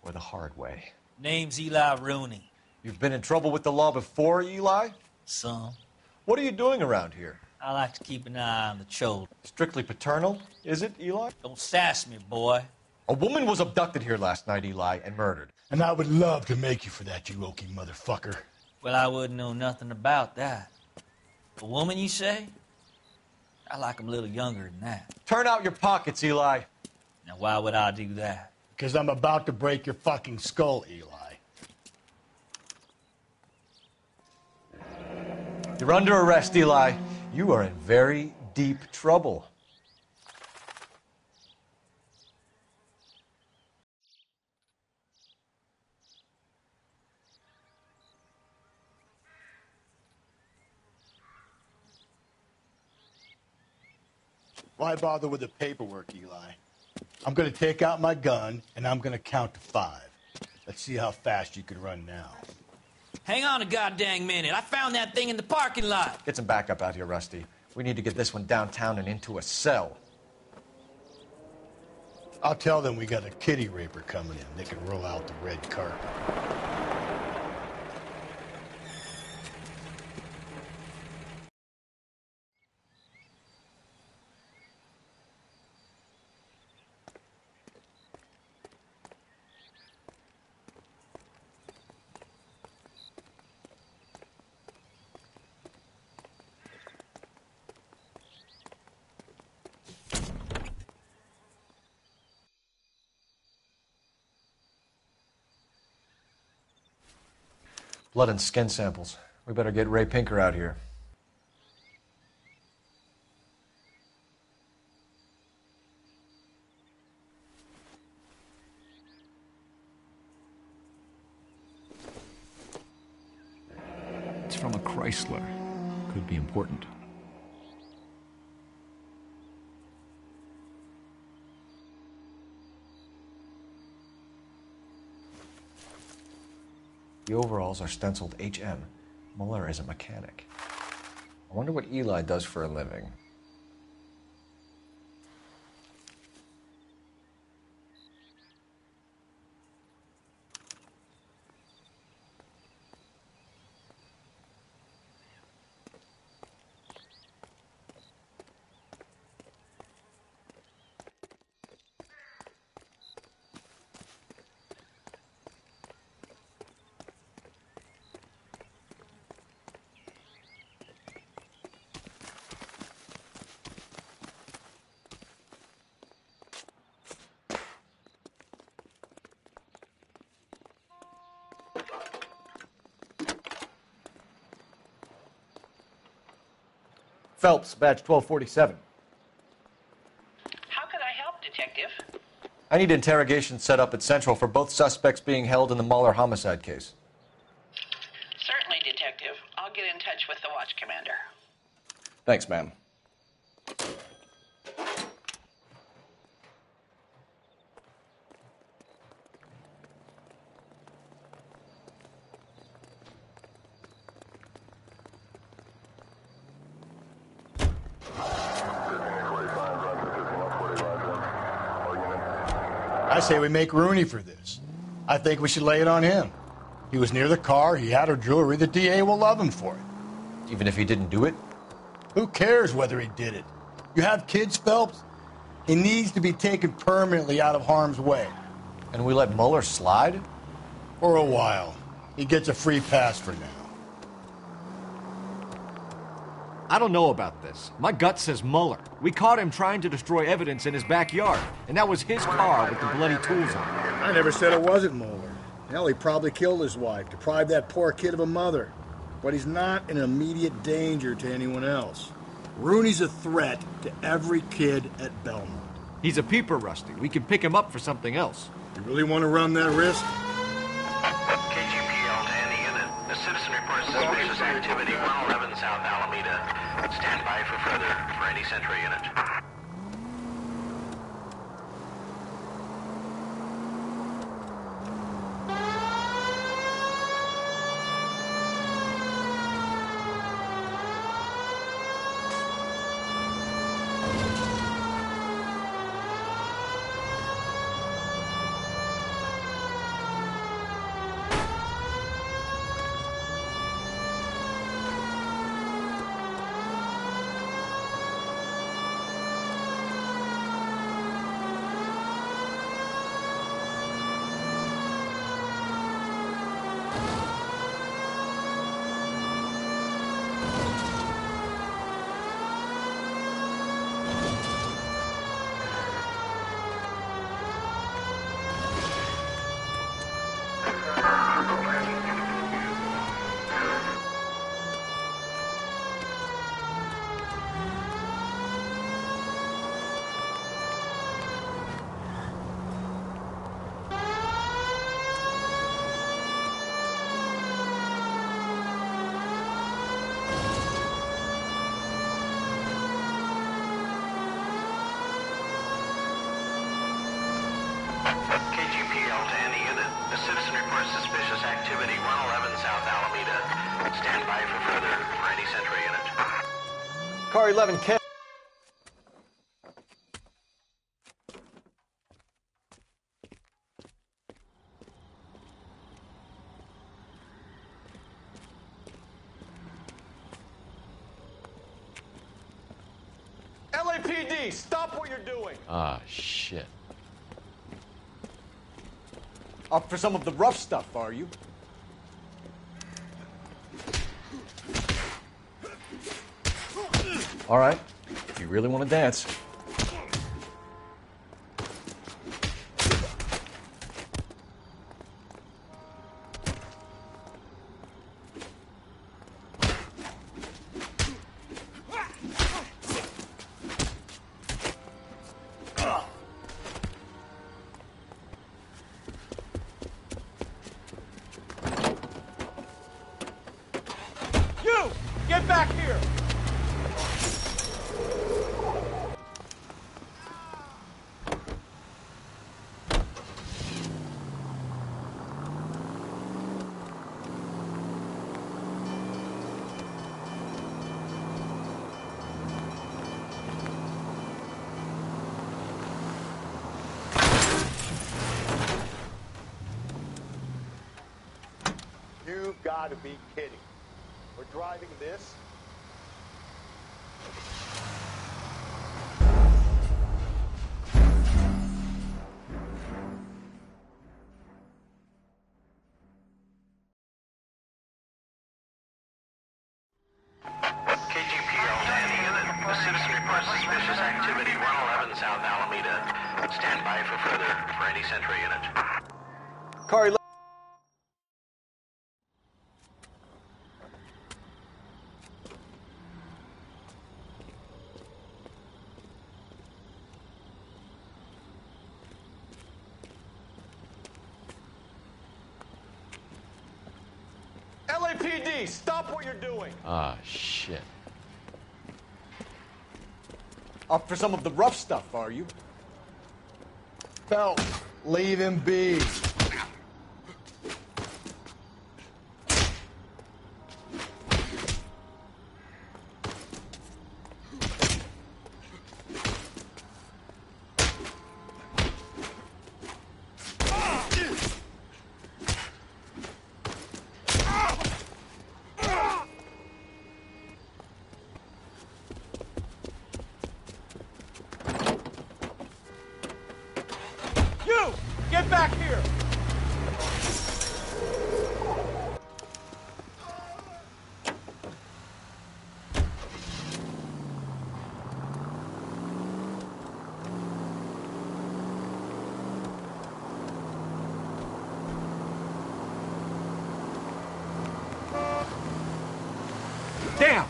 or the hard way. Name's Eli Rooney. You've been in trouble with the law before, Eli? Some. What are you doing around here? I like to keep an eye on the children. Strictly paternal, is it, Eli? Don't sass me, boy. A woman was abducted here last night, Eli, and murdered. And I would love to make you for that, you oaky motherfucker. Well, I wouldn't know nothing about that. A woman, you say? I like 'em a little younger than that. Turn out your pockets, Eli. Now, why would I do that? Because I'm about to break your fucking skull, Eli. You're under arrest, Eli. You are in very deep trouble. Why bother with the paperwork, Eli? I'm going to take out my gun, and I'm going to count to 5. Let's see how fast you can run now. Hang on a goddamn minute. I found that thing in the parking lot. Get some backup out here, Rusty. We need to get this one downtown and into a cell. I'll tell them we got a kitty raper coming in. They can roll out the red carpet. Blood and skin samples. We better get Ray Pinker out here. It's from a Chrysler. Could be important. The overalls are stenciled HM. Mueller is a mechanic. I wonder what Eli does for a living. Phelps, badge 1247. How could I help, Detective? I need interrogation set up at Central for both suspects being held in the Mueller homicide case. Certainly, Detective. I'll get in touch with the watch commander. Thanks, ma'am. I say we make Rooney for this. I think we should lay it on him. He was near the car, he had her jewelry, the DA will love him for it. Even if he didn't do it? Who cares whether he did it? You have kids, Phelps? He needs to be taken permanently out of harm's way. And we let Mueller slide? For a while. He gets a free pass for now. I don't know about this. My gut says Mueller. We caught him trying to destroy evidence in his backyard, and that was his car with the bloody tools on it. I never said it wasn't Mueller. Hell, he probably killed his wife, deprived that poor kid of a mother. But he's not an immediate danger to anyone else. Rooney's a threat to every kid at Belmont. He's a peeper, Rusty. We can pick him up for something else. You really want to run that risk? KGPL to any unit. A citizen reports suspicious activity 111 South Alameda. Stand by for further for any Central unit. Activity 111 South Alameda. Stand by for further for any Central unit. Car 11K. LAPD, stop what you're doing. Ah, shit. Up for some of the rough stuff, are you? All right. You really want to dance? You! Get back here! You've got to be kidding. We're driving this? KGPL to any unit. A citizen reports suspicious activity 111 South Alameda. Stand by for further for any Central unit. Car 11. LAPD, stop what you're doing. Ah, shit. Up for some of the rough stuff, are you? Phelps, leave him be. You! Get back here! Damn!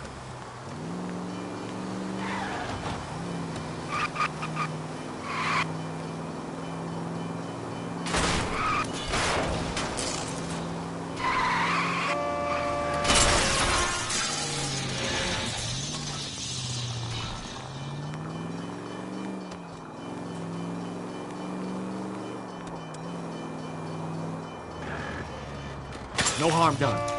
No harm done.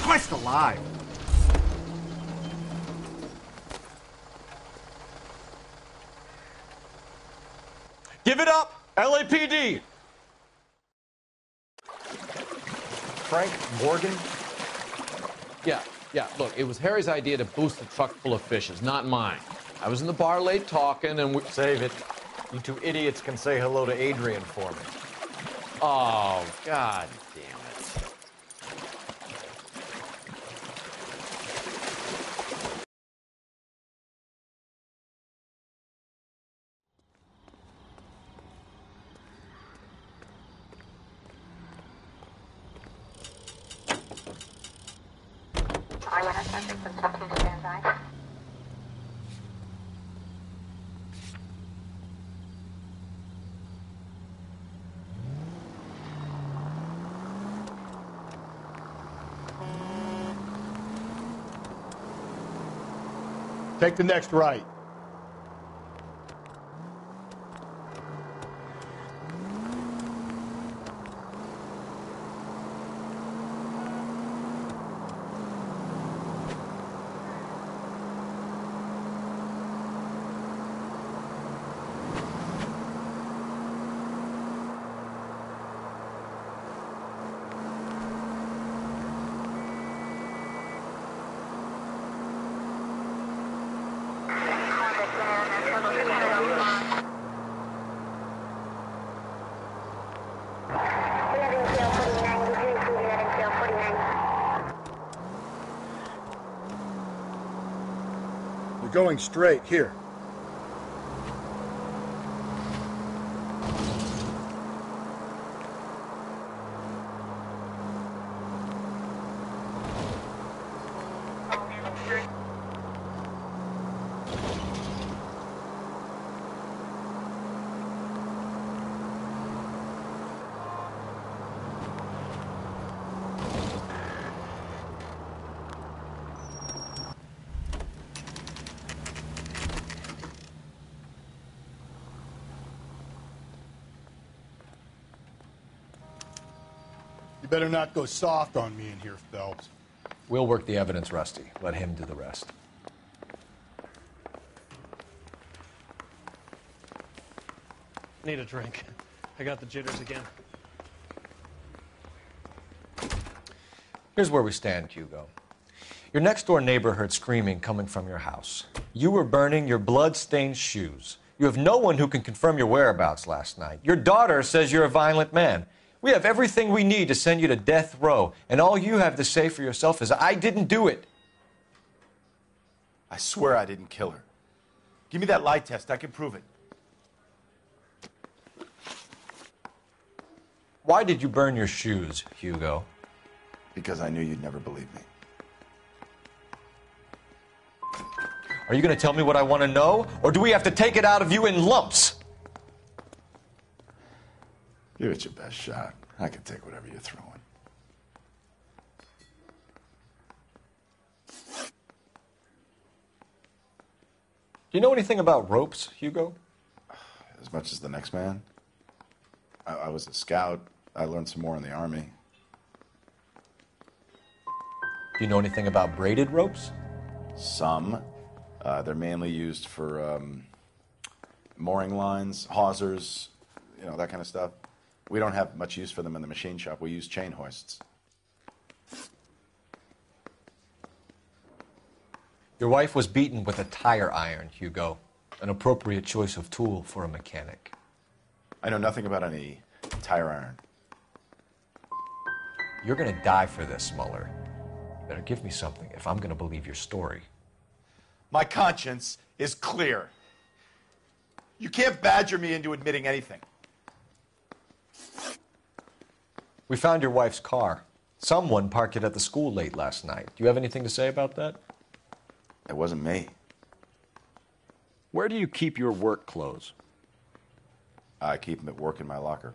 Christ alive! Give it up, LAPD! Frank Morgan? Yeah, look, it was Harry's idea to boost the truck full of fishes, not mine. I was in the bar late talking, and we... Save it. You two idiots can say hello to Adrian for me. Oh, God damn it. Take the next right. You're going straight here. You better not go soft on me in here, Phelps. We'll work the evidence, Rusty. Let him do the rest. Need a drink. I got the jitters again. Here's where we stand, Hugo. Your next-door neighbor heard screaming coming from your house. You were burning your blood-stained shoes. You have no one who can confirm your whereabouts last night. Your daughter says you're a violent man. We have everything we need to send you to death row, and all you have to say for yourself is, I didn't do it. I swear I didn't kill her. Give me that lie test. I can prove it. Why did you burn your shoes, Hugo? Because I knew you'd never believe me. Are you going to tell me what I want to know, or do we have to take it out of you in lumps? Give it your best shot. I can take whatever you're throwing. Do you know anything about ropes, Hugo? As much as the next man. I was a scout. I learned some more in the Army. Do you know anything about braided ropes? Some. They're mainly used for mooring lines, hawsers, you know, that kind of stuff. We don't have much use for them in the machine shop. We use chain hoists. Your wife was beaten with a tire iron, Hugo. An appropriate choice of tool for a mechanic. I know nothing about any tire iron. You're going to die for this, Mueller. You better give me something if I'm going to believe your story. My conscience is clear. You can't badger me into admitting anything. We found your wife's car. Someone parked it at the school late last night. Do you have anything to say about that? It wasn't me. Where do you keep your work clothes? I keep them at work in my locker.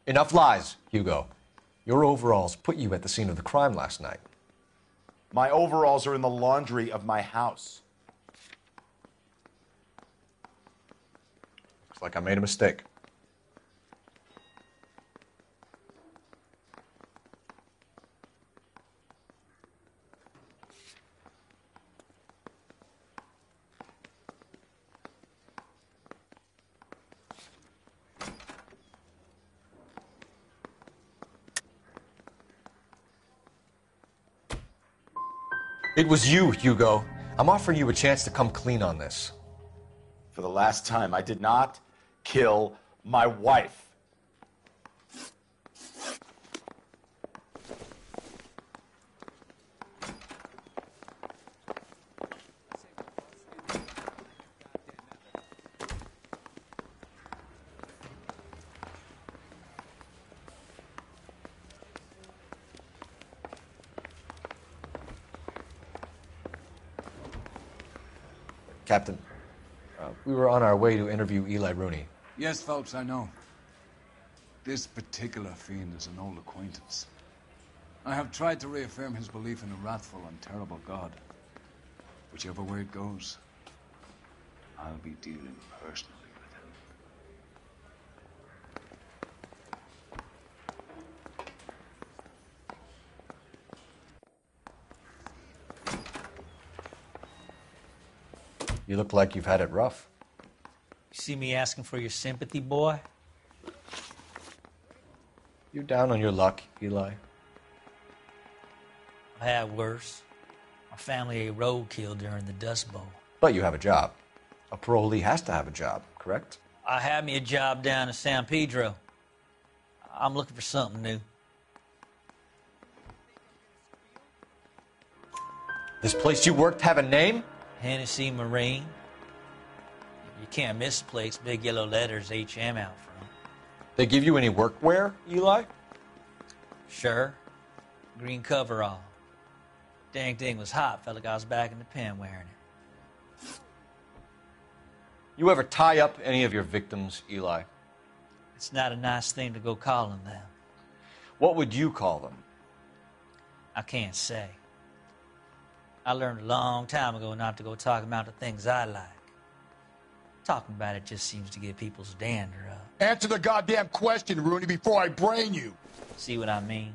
Enough lies, Hugo. Your overalls put you at the scene of the crime last night. My overalls are in the laundry of my house. Looks like I made a mistake. It was you, Hugo. I'm offering you a chance to come clean on this. For the last time, I did not kill my wife. Captain, we were on our way to interview Eli Rooney. Yes, Phelps, I know. This particular fiend is an old acquaintance. I have tried to reaffirm his belief in a wrathful and terrible God. Whichever way it goes, I'll be dealing personally with him. You look like you've had it rough. You see me asking for your sympathy, boy? You're down on your luck, Eli. I've had worse. My family ate roadkill during the Dust Bowl. But you have a job. A parolee has to have a job, correct? I had me a job down in San Pedro. I'm looking for something new. This place you worked have a name? Hennessy Marine. You can't miss the place. Big yellow letters, HM out front. They give you any workwear, Eli? Sure. Green coverall. Dang thing was hot. Felt like I was back in the pen wearing it. You ever tie up any of your victims, Eli? It's not a nice thing to go calling them. What would you call them? I can't say. I learned a long time ago not to go talking about the things I like. Talking about it just seems to get people's dander up. Answer the goddamn question, Rooney, before I brain you. See what I mean?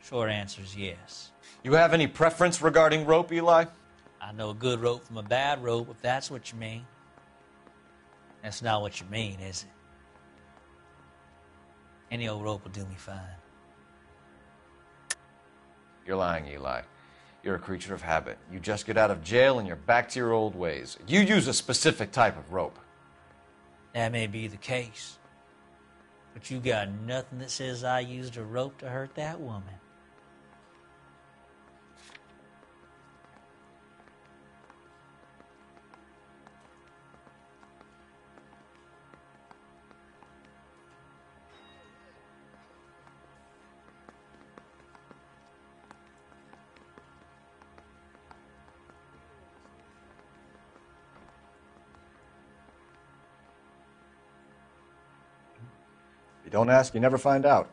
Short answer is yes. You have any preference regarding rope, Eli? I know a good rope from a bad rope, if that's what you mean. That's not what you mean, is it? Any old rope will do me fine. You're lying, Eli. You're a creature of habit. You just get out of jail and you're back to your old ways. You use a specific type of rope. That may be the case. But you got nothing that says I used a rope to hurt that woman. You don't ask, you never find out.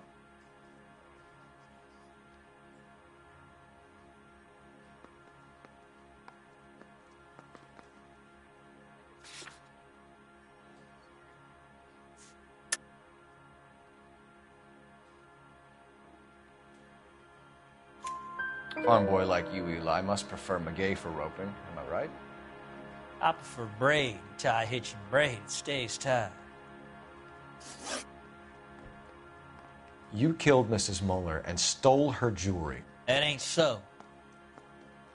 A farm boy like you, Eli, must prefer Magay for roping. Am I right? I prefer braid. Tie, hitch, and braid. It stays tied. You killed Mrs. Muller and stole her jewelry. That ain't so.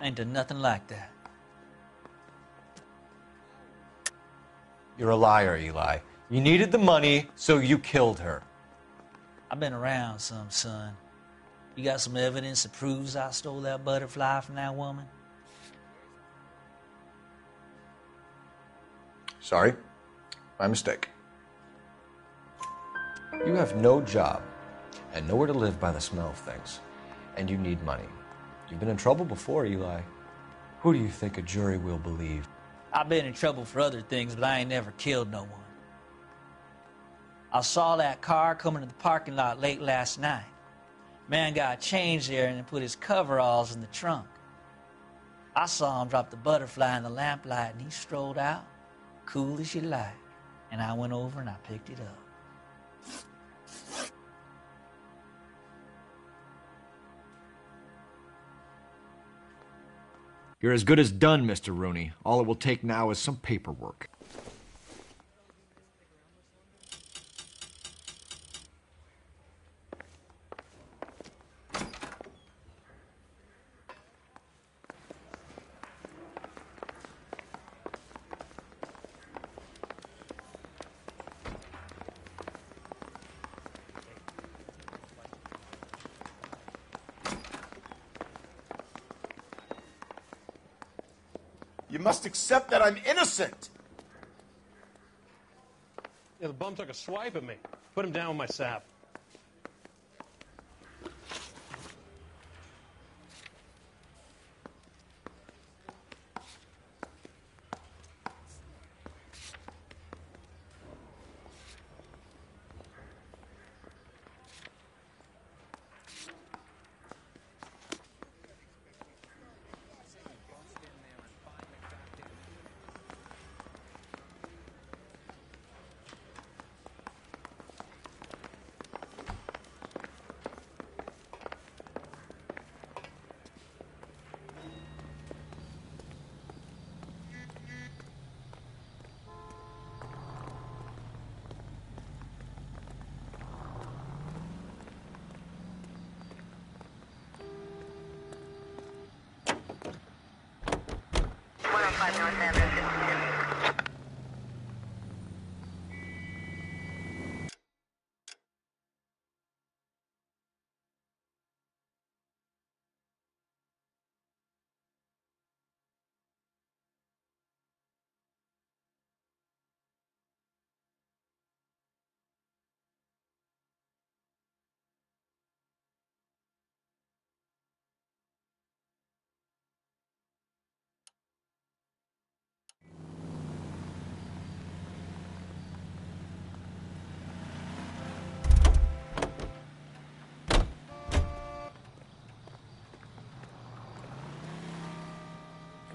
I ain't done nothing like that. You're a liar, Eli. You needed the money, so you killed her. I've been around some, son. You got some evidence that proves I stole that butterfly from that woman? Sorry. My mistake. You have no job and nowhere to live by the smell of things. And you need money. You've been in trouble before, Eli. Who do you think a jury will believe? I've been in trouble for other things, but I ain't never killed no one. I saw that car coming to the parking lot late last night. Man got changed there and then put his coveralls in the trunk. I saw him drop the butterfly in the lamplight and he strolled out, cool as you like. And I went over and I picked it up. You're as good as done, Mr. Rooney. All it will take now is some paperwork. You must accept that I'm innocent. Yeah, the bum took a swipe at me. Put him down with my sap.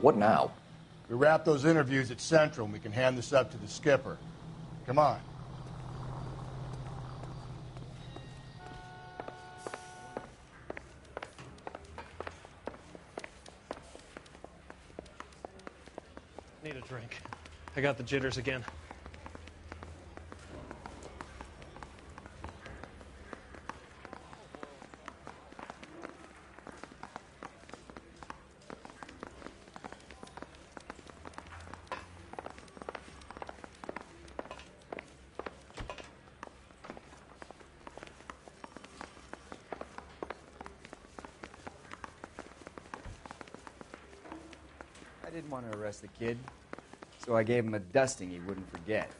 What now? We wrap those interviews at Central and we can hand this up to the skipper. Come on. Need a drink. I got the jitters again. I didn't want to arrest the kid, so I gave him a dusting he wouldn't forget.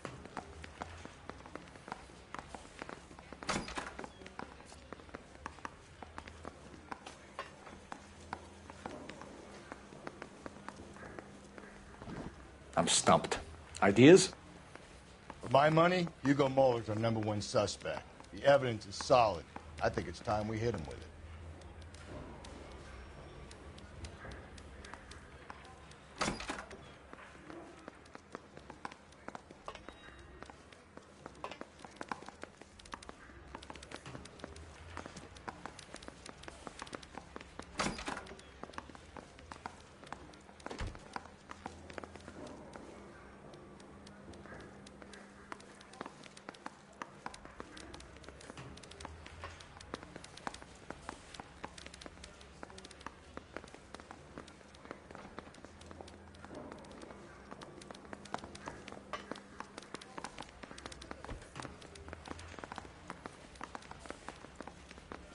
I'm stumped. Ideas? For my money, Hugo Muller's our #1 suspect. The evidence is solid. I think it's time we hit him with it.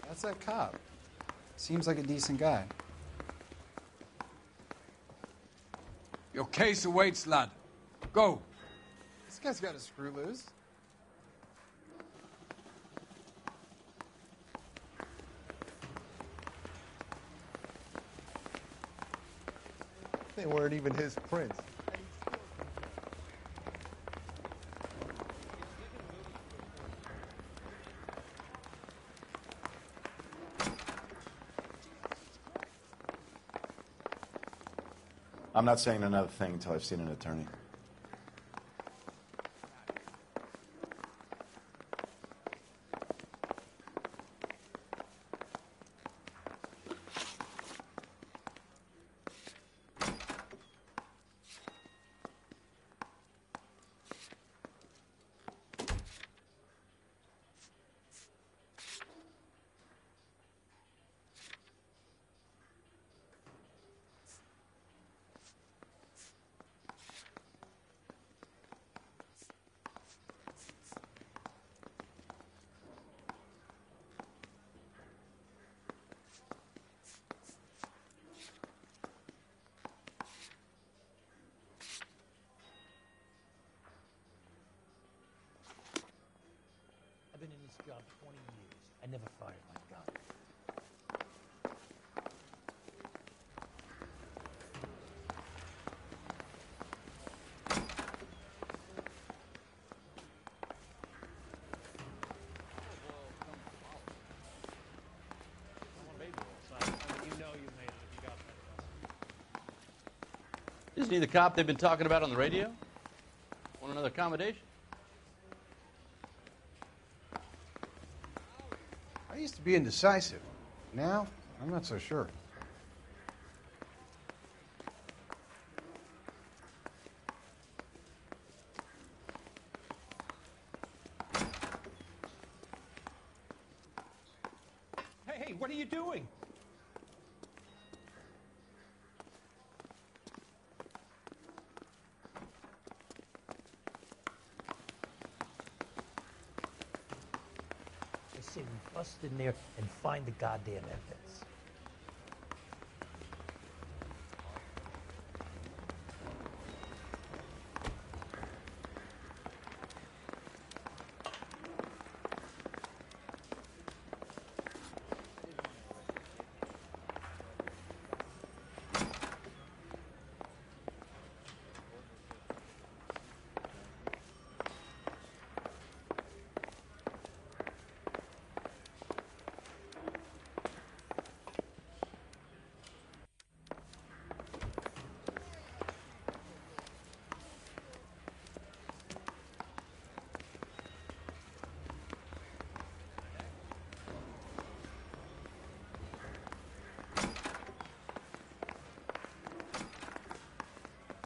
That's that cop. Seems like a decent guy. Your case awaits, lad. Go. This guy's got a screw loose. They weren't even his prints. I'm not saying another thing until I've seen an attorney. I've been in this job 20 years. I never fired my gun. Isn't he the cop they've been talking about on the radio? Want another accommodation? I used to be indecisive. Now, I'm not so sure. Hey, what are you doing? They say we bust in there and find the goddamn evidence.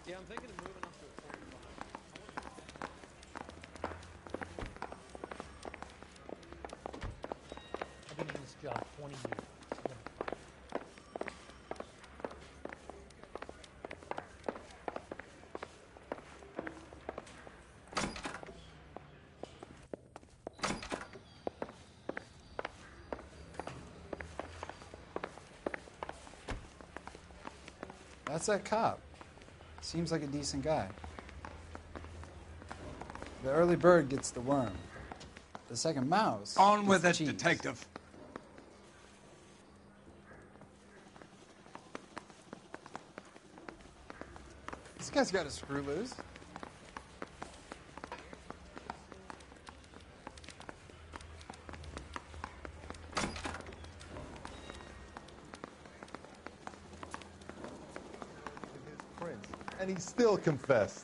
Yeah, I'm thinking of moving up to a 45. I've been in this job 20 years. That's that cop. Seems like a decent guy. The early bird gets the worm. The second mouse. On with it, gets the cheese. detective. This guy's got a screw loose. And he still confessed.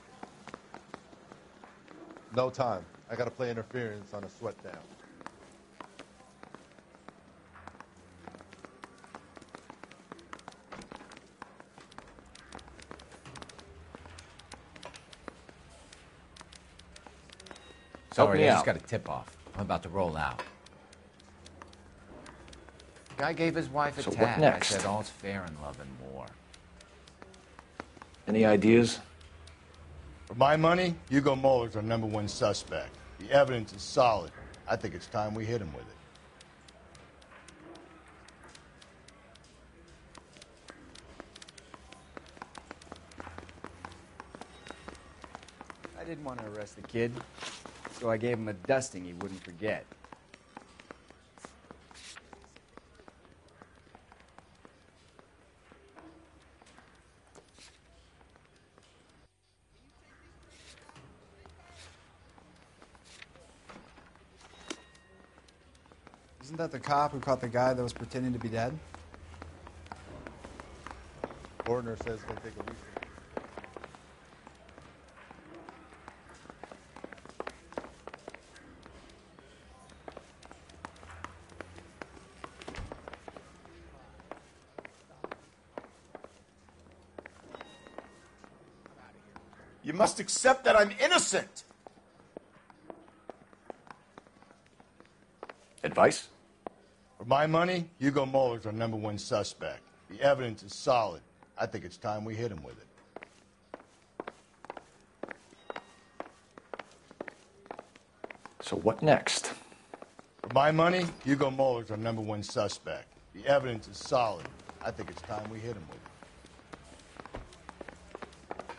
No time. I gotta play interference on a sweat down. Sorry, I out. just got a tip-off. I'm about to roll out. Guy gave his wife a So what tat. next? I said all's fair in love and war. Any ideas? For my money, Hugo Muller's our #1 suspect. The evidence is solid. I think it's time we hit him with it. How do didn't want to arrest the kid, so I gave him a dusting he wouldn't forget. Isn't that the cop who caught the guy that was pretending to be dead? Coroner says he'll take a recess. You must accept that I'm innocent. Advice? For my money, Hugo Muller's our #1 suspect. The evidence is solid. I think it's time we hit him with it. So what next? For my money, Hugo Muller's our #1 suspect. The evidence is solid. I think it's time we hit him with it.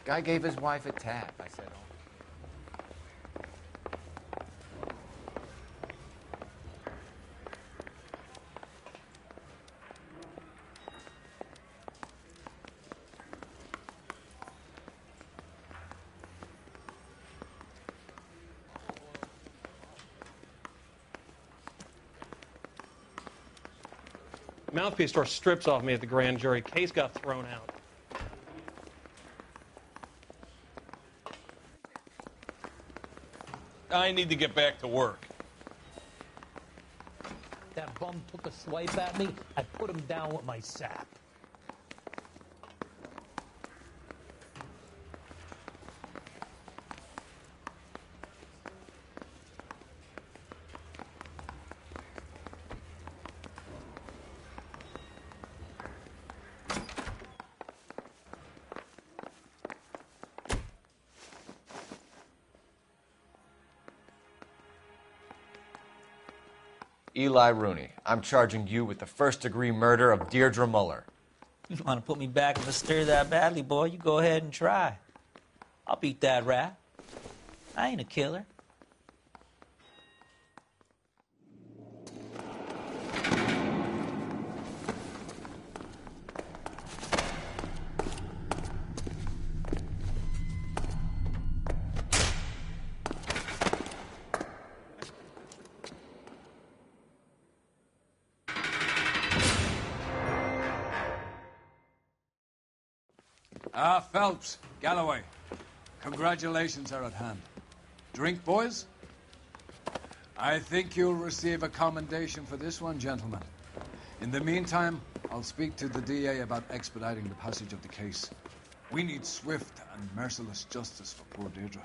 Guy gave his wife a tap. I said, oh. Mouthpiece tore strips off me at the grand jury. Case got thrown out. I need to get back to work. That bum took a swipe at me. I put him down with my sap. Eli Rooney, I'm charging you with the first-degree murder of Deirdre Muller. You want to put me back if I stir that badly, boy, you go ahead and try. I'll beat that rap. I ain't a killer. Phelps, Galloway, congratulations are at hand. Drink, boys? I think you'll receive a commendation for this one, gentlemen. In the meantime, I'll speak to the DA about expediting the passage of the case. We need swift and merciless justice for poor Deirdre.